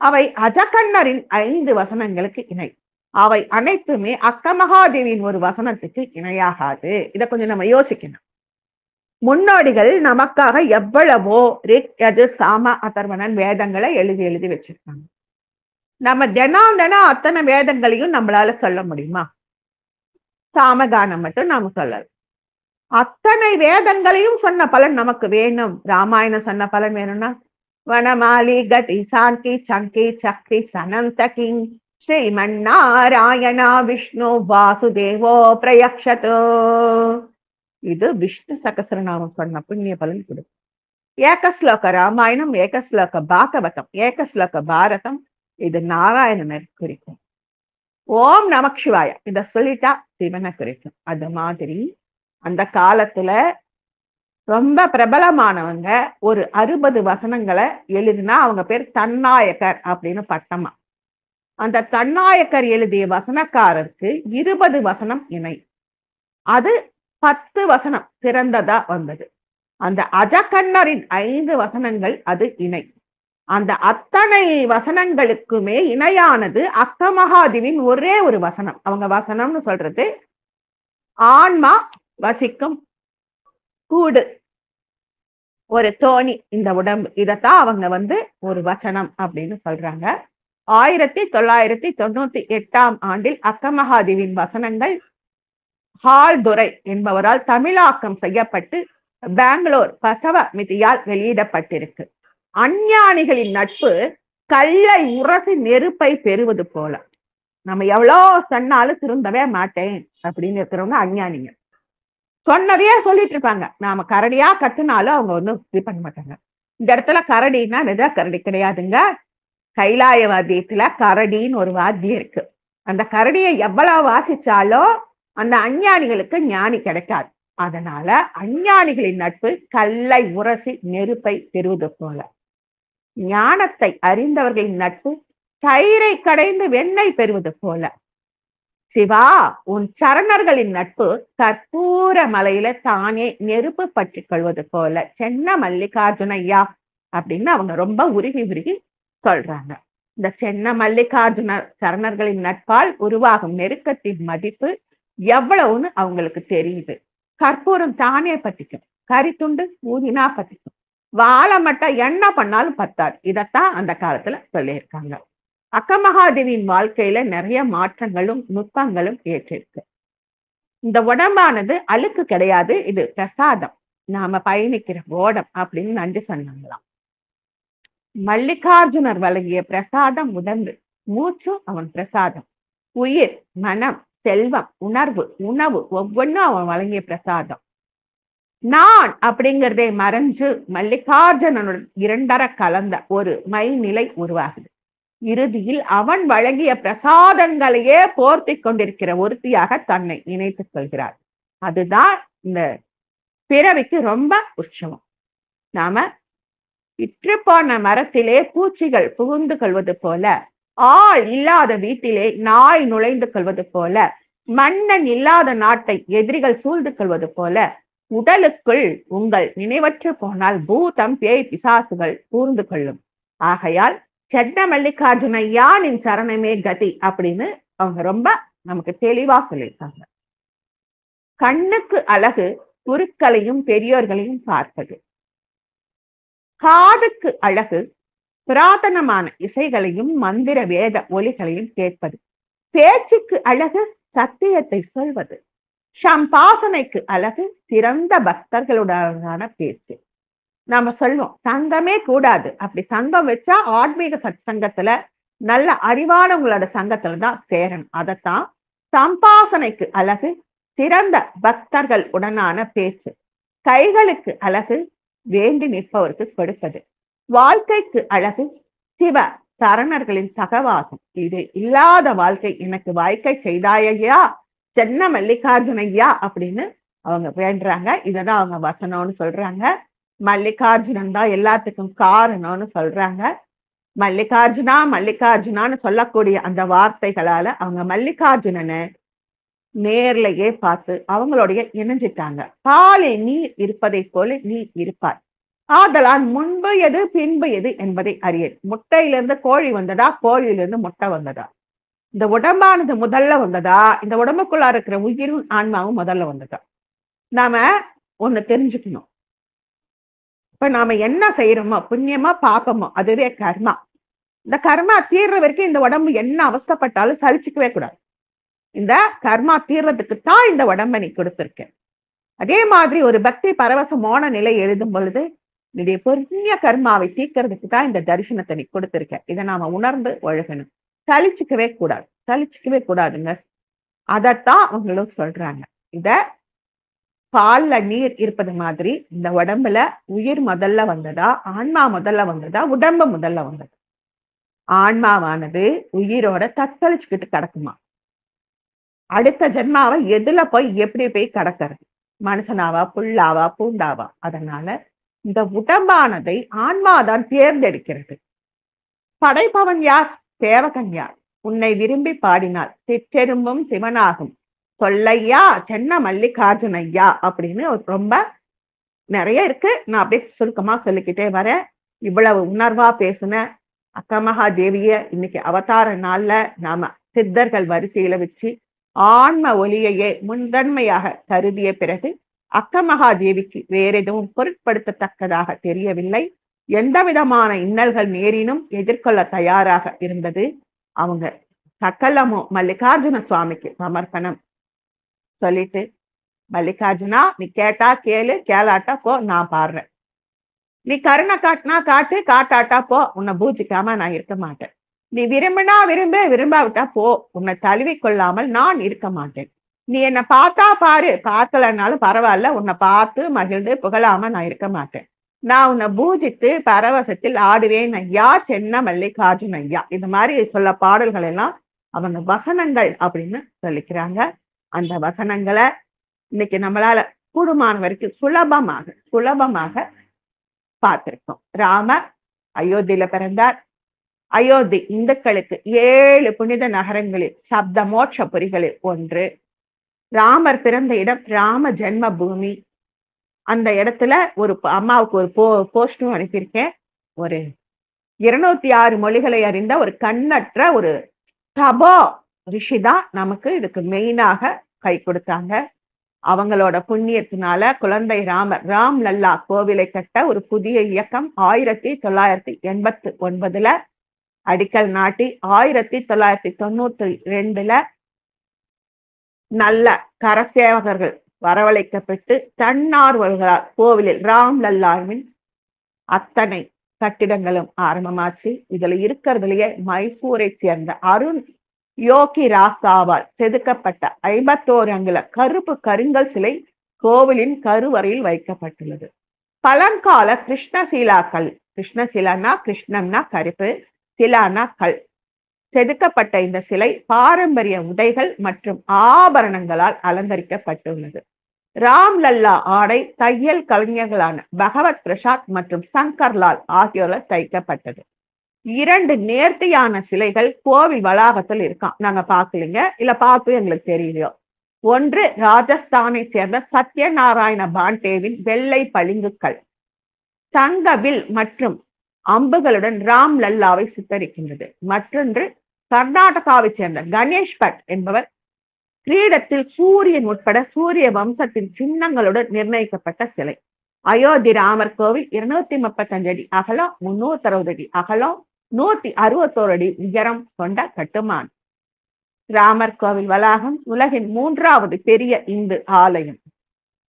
S1: அவை அஜகண்ணரின் 5 வசனங்களுக்கு இணை. அவை அனைத்துமே அக்கமகாதேவியின் ஒரு வசனத்துக்கு இணையாகாது. இதை கொஞ்சம் நம்ம யோசிக்கணும். முன்னோடிகள் நமக்காக எவ்வளவோ ரிக், யஜு, சாம, அதர்வணன் வேதங்களை எழுதி வச்சிருக்காங்க. நம்ம தினம் அத்தனை வேதங்களையும் நம்மளால சொல்ல முடியுமா? சாமகானம் மட்டும் நாம சொல்லலாம். அத்தனை வேதங்களையும் சொன்ன பலன் நமக்கு வேணும். ராமாயணம் சொன்ன பலன் வேணும்னா வனமாலி கதி சாந்தி சங்கி சக்ரி சனந்த கிங் ஸ்ரீமன்னாராயணா விஷ்ணு வாசுதேவோ பிரயக்ஷதோ. இது விஷ்ணு சகஸ்ரநாமம் சொன்ன புண்ணிய பலன் கொடுக்கும். ஏகஸ்லோக ராமாயணம், ஏகஸ்லோக பாகவதம், ஏகஸ்லோக பாரதம் இது நாராயணனை குறிக்கும். ஓம் நமக் சிவாய இத சொல்லிட்டா சிவனை குறிக்கும். அது மாதிரி அந்த காலத்துல ரொம்ப பிரபலமானவங்க ஒரு 60 வசனங்களை எழுதினா அவங்க பேர் தன்னாயக்கர் அப்படின்னு பட்டமா. அந்த தன்னாயக்கர் எழுதிய வசனக்காரருக்கு 20 வசனம் இணை. அது 10 வசனம் சிறந்ததா வந்தது. அந்த அஜகண்ணரின் 5 வசனங்கள் அது இணை. அந்த அத்தனை வசனங்களுக்குமே இணையானது அக்கமகாதேவின் ஒரே ஒரு வசனம். அவங்க வசனம்னு சொல்றது ஆன்மா வசிக்கும் கூடு. ஒரு தோணி இந்த உடம்பு. இதத்தான் அவங்க ஒரு வசனம் அப்படின்னு சொல்றாங்க. 1998ஆம் ஆண்டில் அக்கமகாதேவியின் வசனங்கள் ஹால்துரை என்பவரால் தமிழாக்கம் செய்யப்பட்டு பெங்களூர் பசவ மிதியால் வெளியிடப்பட்டிருக்கு. அஞ்ஞானிகளின் நட்பு கல்லை உரசி நெருப்பை பெறுவது போல. நம்ம எவ்வளவு சொன்னாலும் திருந்தவே மாட்டேன் அப்படின்னு இருக்கிறவங்க அஞ்ஞானிங்க. சொன்னதையே சொல்லிட்டு இருப்பாங்க. நாம கரடியா கத்துனாலும் அவங்க ஒன்றும் இது பண்ண மாட்டாங்க. இந்த இடத்துல கரடின்னா நிஜ கரடி கிடையாதுங்க. கைலாய வாத்தியத்துல கரடின்னு ஒரு வாத்தியம் இருக்கு. அந்த கரடியை எவ்வளவு வாசிச்சாலும் அந்த அஞ்ஞானிகளுக்கு ஞானி கிடைக்காது. அதனால அஞ்ஞானிகளின் நட்பு கல்லை உரசி நெருப்பை பெறுவது போல. ஞானத்தை அறிந்தவர்களின் நட்பு தயிரை கடைந்து வெண்ணெய் பெறுவது போல. சிவா, உன் சரணர்களின் நட்பு கற்பூர மலையில தானே நெருப்பு பற்றி கொள்வது போல. சென்ன மல்லிகார்ஜுனையா அப்படின்னு அவங்க ரொம்ப உருகி உருகி சொல்றாங்க. இந்த சென்ன மல்லிகார்ஜுன சரணர்களின் நட்பால் உருவாகும் நெருக்கத்தின் மதிப்பு எவ்வளவுன்னு அவங்களுக்கு தெரியுது. கற்பூரம் தானே பத்திக்கும், கரித்துண்டு ஊதினா பத்திக்கும், வாழை மட்டும் என்ன பண்ணாலும் பத்தாது. இதத்தான் அந்த காலத்துல சொல்லியிருக்காங்க. அக்கமகாதேவியின் வாழ்க்கையில நிறைய மாற்றங்களும் நுட்பங்களும் ஏற்றிருக்கு. இந்த உடம்பானது அழுக்கு கிடையாது, இது பிரசாதம், நாம பயணிக்கிற ஓடம் அப்படின்னு நன்றி சொன்னாங்களாம். மல்லிகார்ஜுனர் வழங்கிய பிரசாதம் உடம்பு, மூச்சு அவன் பிரசாதம், உயிர், மனம், செல்வம், உணர்வு, உணவு ஒவ்வொன்றும் அவன் வழங்கிய பிரசாதம். நான் அப்படிங்கிறதே மறைஞ்சு மல்லிகார்ஜுனனுடன் இரண்டரை கலந்த ஒரு மைநிலை உருவாகுது. இறுதியில் அவன் வழங்கிய பிரசாதங்களையே போர்த்தி கொண்டிருக்கிற ஒருத்தியாக தன்னை நினைத்துக் கொள்கிறார். அதுதான் இந்த பிறவிக்கு ரொம்ப உற்சவம். நாம இற்று போன மரத்திலே பூச்சிகள் புகுந்து கொள்வது போல, ஆள் இல்லாத வீட்டிலே நாய் நுழைந்து கொள்வது போல, மன்னன் இல்லாத நாட்டை எதிரிகள் சூழ்ந்து கொள்வது போல, உடலுக்குள் உங்கள் நினைவற்று போனால் பூதம் பேய் பிசாசுகள் கூர்ந்து கொள்ளும். ஆகையால் சென்ன மல்லிகார்ஜுனையா நின் சரணமே கதி அப்படின்னு அவங்க ரொம்ப நமக்கு தெளிவா சொல்லியிருக்காங்க. கண்ணுக்கு அழகு குருக்களையும் பெரியோர்களையும் பார்ப்பது, காதுக்கு அழகு புராதனமான இசைகளையும் மந்திர வேத ஒலிகளையும் கேட்பது, பேச்சுக்கு அழகு சத்தியத்தை சொல்வது, சம்பாசனைக்கு அழகு சிறந்த பக்தர்களுடனான பேச்சு. நாம சொல்லுவோம் சங்கமே கூடாது, அப்படி சங்கம் வச்சா ஆன்மீக சங்கத்துல நல்ல அறிவானவங்களோட சங்கத்துலதான் சேரணும். அதத்தான் சம்பாசனைக்கு அழகு சிறந்த பக்தர்கள் உடனான பேச்சு, கைகளுக்கு அழகு வேண்டி நிற்பவருக்கு கொடுப்பது, வாழ்க்கைக்கு அழகு சிவ சரணர்களின் சகவாசம். இது இல்லாத வாழ்க்கை எனக்கு வாழ்க்கை செய்தாயா சென்ன மல்லிகார்ஜுனையா அப்படின்னு அவங்க வேண்டுறாங்க. இததான் அவங்க வசனம்னு சொல்றாங்க. மல்லிகார்ஜுனன் தான் எல்லாத்துக்கும் காரணம்னு சொல்றாங்க. மல்லிகார்ஜுனா மல்லிகார்ஜுனான்னு சொல்லக்கூடிய அந்த வார்த்தைகளால அவங்க மல்லிகார்ஜுனனை நேர்லயே பார்த்து அவங்களுடைய இணைஞ்சிட்டாங்க. பாலில் நீர் இருப்பதை போல நீர் இருப்பார், ஆதலால் முன்பு எது பின்பு எது என்பதை அறியேன். முட்டையிலிருந்து கோழி வந்ததா, கோழியிலிருந்து முட்டை வந்ததா, இந்த உடம்பானது முதல்ல வந்ததா, இந்த உடம்புக்குள்ள இருக்கிற உயிரும் ஆன்மாவும் முதல்ல வந்ததா? நாம ஒண்ணு தெரிஞ்சுக்கணும். இப்ப நாம என்ன செய்யறோமோ புண்ணியமா பாப்பமோ அதுவே கர்மா. இந்த கர்மா தீர்ற வரைக்கும் இந்த உடம்பு என்ன அவஸ்தைப்பட்டாலும் சலிச்சுக்கவே கூடாது. இந்த கர்மா தீர்றதுக்கு தான் இந்த உடம்பை நீ கொடுத்திருக்க. அதே மாதிரி ஒரு பக்தி பரவசமான நிலை எழுதும் பொழுது என்னுடைய புண்ணிய கர்மாவை தீர்க்கிறதுக்கு தான் இந்த தரிசனத்தை நீ கொடுத்திருக்க. இதை நாம உணர்ந்து ஒழுகணும். சலிச்சுக்கவே கூடாது, சலிச்சுக்கவே கூடாதுங்க. அதத்தான் அவங்களும் சொல்றாங்க. இத பால்ல நீர் இருப்பது மாதிரி இந்த உடம்புல உயிர் முதல்ல வந்ததா, ஆன்மா முதல்ல வந்ததா, உடம்பு முதல்ல வந்தது? ஆன்மாவானது உயிரோட தத்தளிச்சுக்கிட்டு கிடக்குமா. அடுத்த ஜென்மாவை எதுல போய் எப்படி போய் கடக்கிறது? மனுஷனாவா, புல்லாவா, பூண்டாவா? அதனால இந்த உடம்பானதை ஆன்மாதான் தேர்ந்தெடுக்கிறது. படைப்பவன் யார்? சேவகன் யார்? உன்னை விரும்பி பாடினால் சிற்றெரும்பும் சிவனாகும் சொல்லையா சென்ன மல்லிகார்ஜுனையா அப்படின்னு ரொம்ப நிறைய இருக்கு. நான் அப்படியே சுருக்கமா சொல்லிக்கிட்டே வரேன். இவ்வளவு உணர்வா பேசுன அக்கமகாதேவிய இன்னைக்கு அவதார நாள்ல நாம சித்தர்கள் வரிசையில வச்சு ஆன்ம ஒலியையே முதன்மையாக கருதிய பிறகு அக்கமகாதேவிக்கு வேற எதுவும் பொருட்படுத்தத்தக்கதாக தெரியவில்லை. எந்த விதமான இன்னல்கள் நேரினும் எதிர்கொள்ள தயாராக இருந்தது. அவங்க சக்கலமும் மல்லிகார்ஜுன சுவாமிக்கு சமர்ப்பணம் சொல்லிட்டு, மல்லிகார்ஜுனா நீ கேட்டா கேளு, கேளாட்டா போ, நான் பாடுறேன். நீ கருணை காட்டினா காட்டு, காட்டாட்டா போ, உன்னை பூஜிக்காம நான் இருக்க மாட்டேன். நீ விரும்பினா விரும்பு, விரும்பாவிட்டா போ, உன்னை தழுவி கொள்ளாமல் நான் இருக்க மாட்டேன். நீ என்னை பார்த்தா பாரு, பார்க்கலனாலும் பரவாயில்ல, உன்னை பார்த்து மகிழ்ந்து புகழாம நான் இருக்க மாட்டேன். நான் உன்னை பூஜித்து பரவசத்தில் ஆடுவேன் ஐயா, சென்ன மல்லிகார்ஜுன் ஐயா. இது மாதிரி சொல்ல பாடல்கள் எல்லாம் அவங்க வசனங்கள் அப்படின்னு சொல்லிக்கிறாங்க. அந்த வசனங்களை இன்னைக்கு நம்மளால கூடுமான வரைக்கும் சுலபமாக பார்த்திருக்கோம். ராமர் அயோத்தியில பிறந்தார். அயோத்தி இந்துக்களுக்கு 7 புனித நகரங்களில் சப்த மோட்ச புரிகளில் ஒன்று. ராமர் பிறந்த இடம் ராம ஜென்ம பூமி. அந்த இடத்துல ஒரு அம்மாவுக்கு ஒரு போஸ்டும் அனுப்பியிருக்கேன். ஒரு 206 மொழிகளை அறிந்த ஒரு கண்ணற்ற ஒரு தபோ ரிஷிதான் நமக்கு இதுக்கு மெயினாக கை கொடுத்தாங்க. அவங்களோட புண்ணியத்தினால குழந்தை ராமர் ராம் லல்லா கோவிலை கட்ட ஒரு புதிய இயக்கம் 1989 அடிக்கல் நாட்டி 1992 நல்ல கரசேவகர்கள் வரவழைக்கப்பட்டு தன்னார்வலர்களால் கோவிலில் ராம் லல்லாவின் அத்தனை கட்டிடங்களும் ஆரம்பமாச்சு. இதுல இருக்கிறதுலயே மைசூரை சேர்ந்த அருண் யோகி ராஸ்தாவால் செதுக்கப்பட்ட 51 அங்குல கருப்பு கருங்கல் சிலை கோவிலின் கருவறையில் வைக்கப்பட்டுள்ளது. பழங்கால கிருஷ்ணசீலாக்கள், கிருஷ்ணசீலானா கிருஷ்ணம்னா கருப்பு, சிலானா கல், செதுக்கப்பட்ட இந்த சிலை பாரம்பரிய உடைகள் மற்றும் ஆபரணங்களால் அலங்கரிக்கப்பட்டுள்ளது. ராம் லல்லா ஆடை தையல் கலைஞர்களான பகவத் பிரசாத் மற்றும் சங்கர்லால் ஆகியோரால் தைக்கப்பட்டது. 2 நேர்த்தியான சிலைகள் கோவில் வளாகத்தில் இருக்கான். நாங்க பார்க்கலீங்க, இல்ல பார்த்து எங்களுக்கு தெரியலையோ. ஒன்று ராஜஸ்தானை சேர்ந்த சத்யநாராயண பாண்டேவின் வெள்ளை பளிங்குக்கல் தங்கவில் மற்றும் அம்புகளுடன் ராம் லல்லாவை சித்தரிக்கின்றது. மற்றொன்று கர்நாடகாவை சேர்ந்த கணேஷ் பட் என்பவர் கிரீடத்தில் சூரியன் உட்பட சூரிய வம்சத்தின் சின்னங்களுடன் நிர்ணயிக்கப்பட்ட சிலை. அயோத்தி ராமர் கோவில் 235 அடி அகலம், 360 அடி அகலம், 161 அடி உயரம் கொண்ட கட்டுமானம். ராமர் கோவில் வளாகம் உலகின் 3வது பெரிய இந்து ஆலயம்.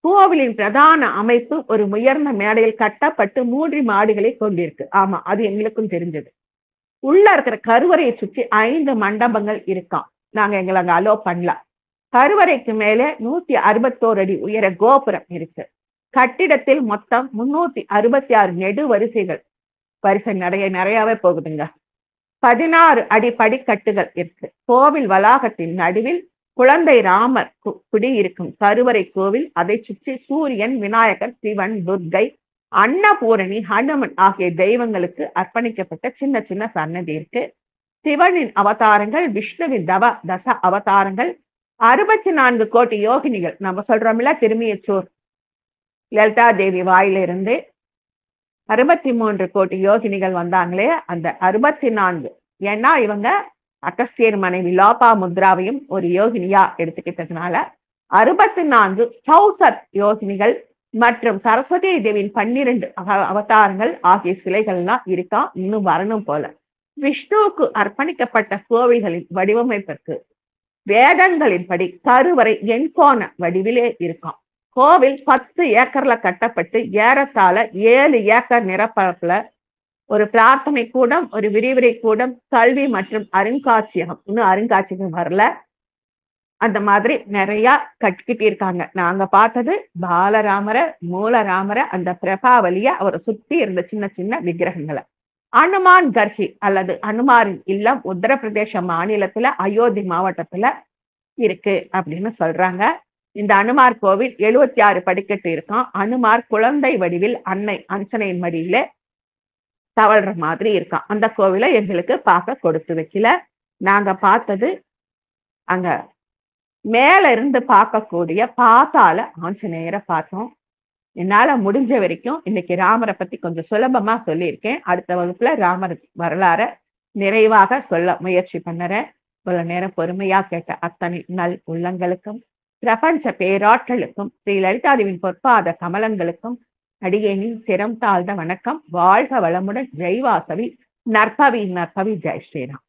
S1: கோவிலின் பிரதான அமைப்பு ஒரு உயர்ந்த மேடையில் கட்டப்பட்டு 3 மாடிகளை கொண்டிருக்கு. ஆமா, அது எங்களுக்கும் தெரிஞ்சது. உள்ள இருக்கிற கருவறையை சுற்றி 5 மண்டபங்கள் இருக்காம். நாங்க எங்களை அங்க அலோ பண்ணலாம். கருவறைக்கு மேலே 161 அடி உயர கோபுரம் இருக்கு. கட்டிடத்தில் மொத்தம் 366 நெடு வரிசைகள், வரிசை நிறையவே போகுதுங்க. 16 அடி படிக்கட்டுகள் இருக்கு. கோவில் வளாகத்தின் நடுவில் குழந்தை ராமர் குடியிருக்கும் கருவறை கோவில். அதை சுற்றி சூரியன், விநாயகர், சிவன், துர்க்கை, அன்னபூரணி, ஹனுமன் ஆகிய தெய்வங்களுக்கு அர்ப்பணிக்கப்பட்ட சின்ன சின்ன சன்னதி இருக்கு. சிவனின் அவதாரங்கள், விஷ்ணுவின் தச அவதாரங்கள், 64 கோடி யோகினிகள். நம்ம சொல்றோம்ல திருமியச்சூர் லலிதா தேவி வாயிலிருந்து 63 கோடி யோகினிகள் வந்தாங்களே, அந்த 64, ஏன்னா இவங்க அகஸ்தியர் மனைவி லோபா முத்ராவையும் ஒரு யோகினியா எடுத்துக்கிட்டதுனால 64 சௌசத் யோகினிகள் மற்றும் சரஸ்வதி தேவியின் 12 அவதாரங்கள் ஆகிய சிலைகள்லாம் இருக்கா. இன்னும் வரணும் போல. விஷ்ணுவுக்கு அர்ப்பணிக்கப்பட்ட கோவில்களின் வடிவமைப்பிற்கு வேதங்களின்படி கருவறை எண்கோண வடிவிலே இருக்கும். கோவில் 10 ஏக்கர்ல கட்டப்பட்டு ஏறத்தாழ 7 ஏக்கர் நிரப்பரப்புல ஒரு பிரார்த்தனை கூடம், ஒரு விரிவுரை கூடம், கல்வி மற்றும் அருங்காட்சியகம். இன்னும் அருங்காட்சியகம் வரல. அந்த மாதிரி நிறைய கட்டிக்கிட்டு இருக்காங்க. நாங்க பார்த்தது பாலராமரை, மூலராமரை, அந்த பிரபாவலிய அவரை சுத்தி இருந்த சின்ன சின்ன விக்கிரகங்களை. அனுமான் கர்ஹி அல்லது அனுமாரின் இல்லம் உத்தரப்பிரதேச மாநிலத்துல அயோத்தி மாவட்டத்துல இருக்கு அப்படின்னு சொல்றாங்க. இந்த அனுமார் கோவில் 76 படிக்கட்டு இருக்கும். அனுமார் குழந்தை வடிவில் அன்னை அஞ்சனையின் மடியில தவழ்ற மாதிரி இருக்கான். அந்த கோவிலை எங்களுக்கு பார்க்க கொடுத்து வைக்கல. நாங்க பார்த்தது அங்க மேல இருந்து பார்க்கக்கூடிய பாதாள ஆஞ்சநேயரை பார்த்தோம். என்னால முடிஞ்ச வரைக்கும் இன்னைக்கு ராமரை பத்தி கொஞ்சம் சுலபமா சொல்லியிருக்கேன். அடுத்த வகுப்புல ராமர் வரலாற நிறைவாக சொல்ல முயற்சி பண்ணுறேன். இவ்வளவு நேரம் பொறுமையா கேட்ட அத்தனை நல் உள்ளங்களுக்கும் பிரபஞ்ச பேராற்றலுக்கும் ஸ்ரீ லலிதாதேவியின் பொற்பாத கமலங்களுக்கும் அடியேனின் சிரம் தாழ்ந்த வணக்கம். வாழ்க வளமுடன். ஜெய் வாசவி. நற்பவி நற்பவி. ஜெய் ஸ்ரீராம்.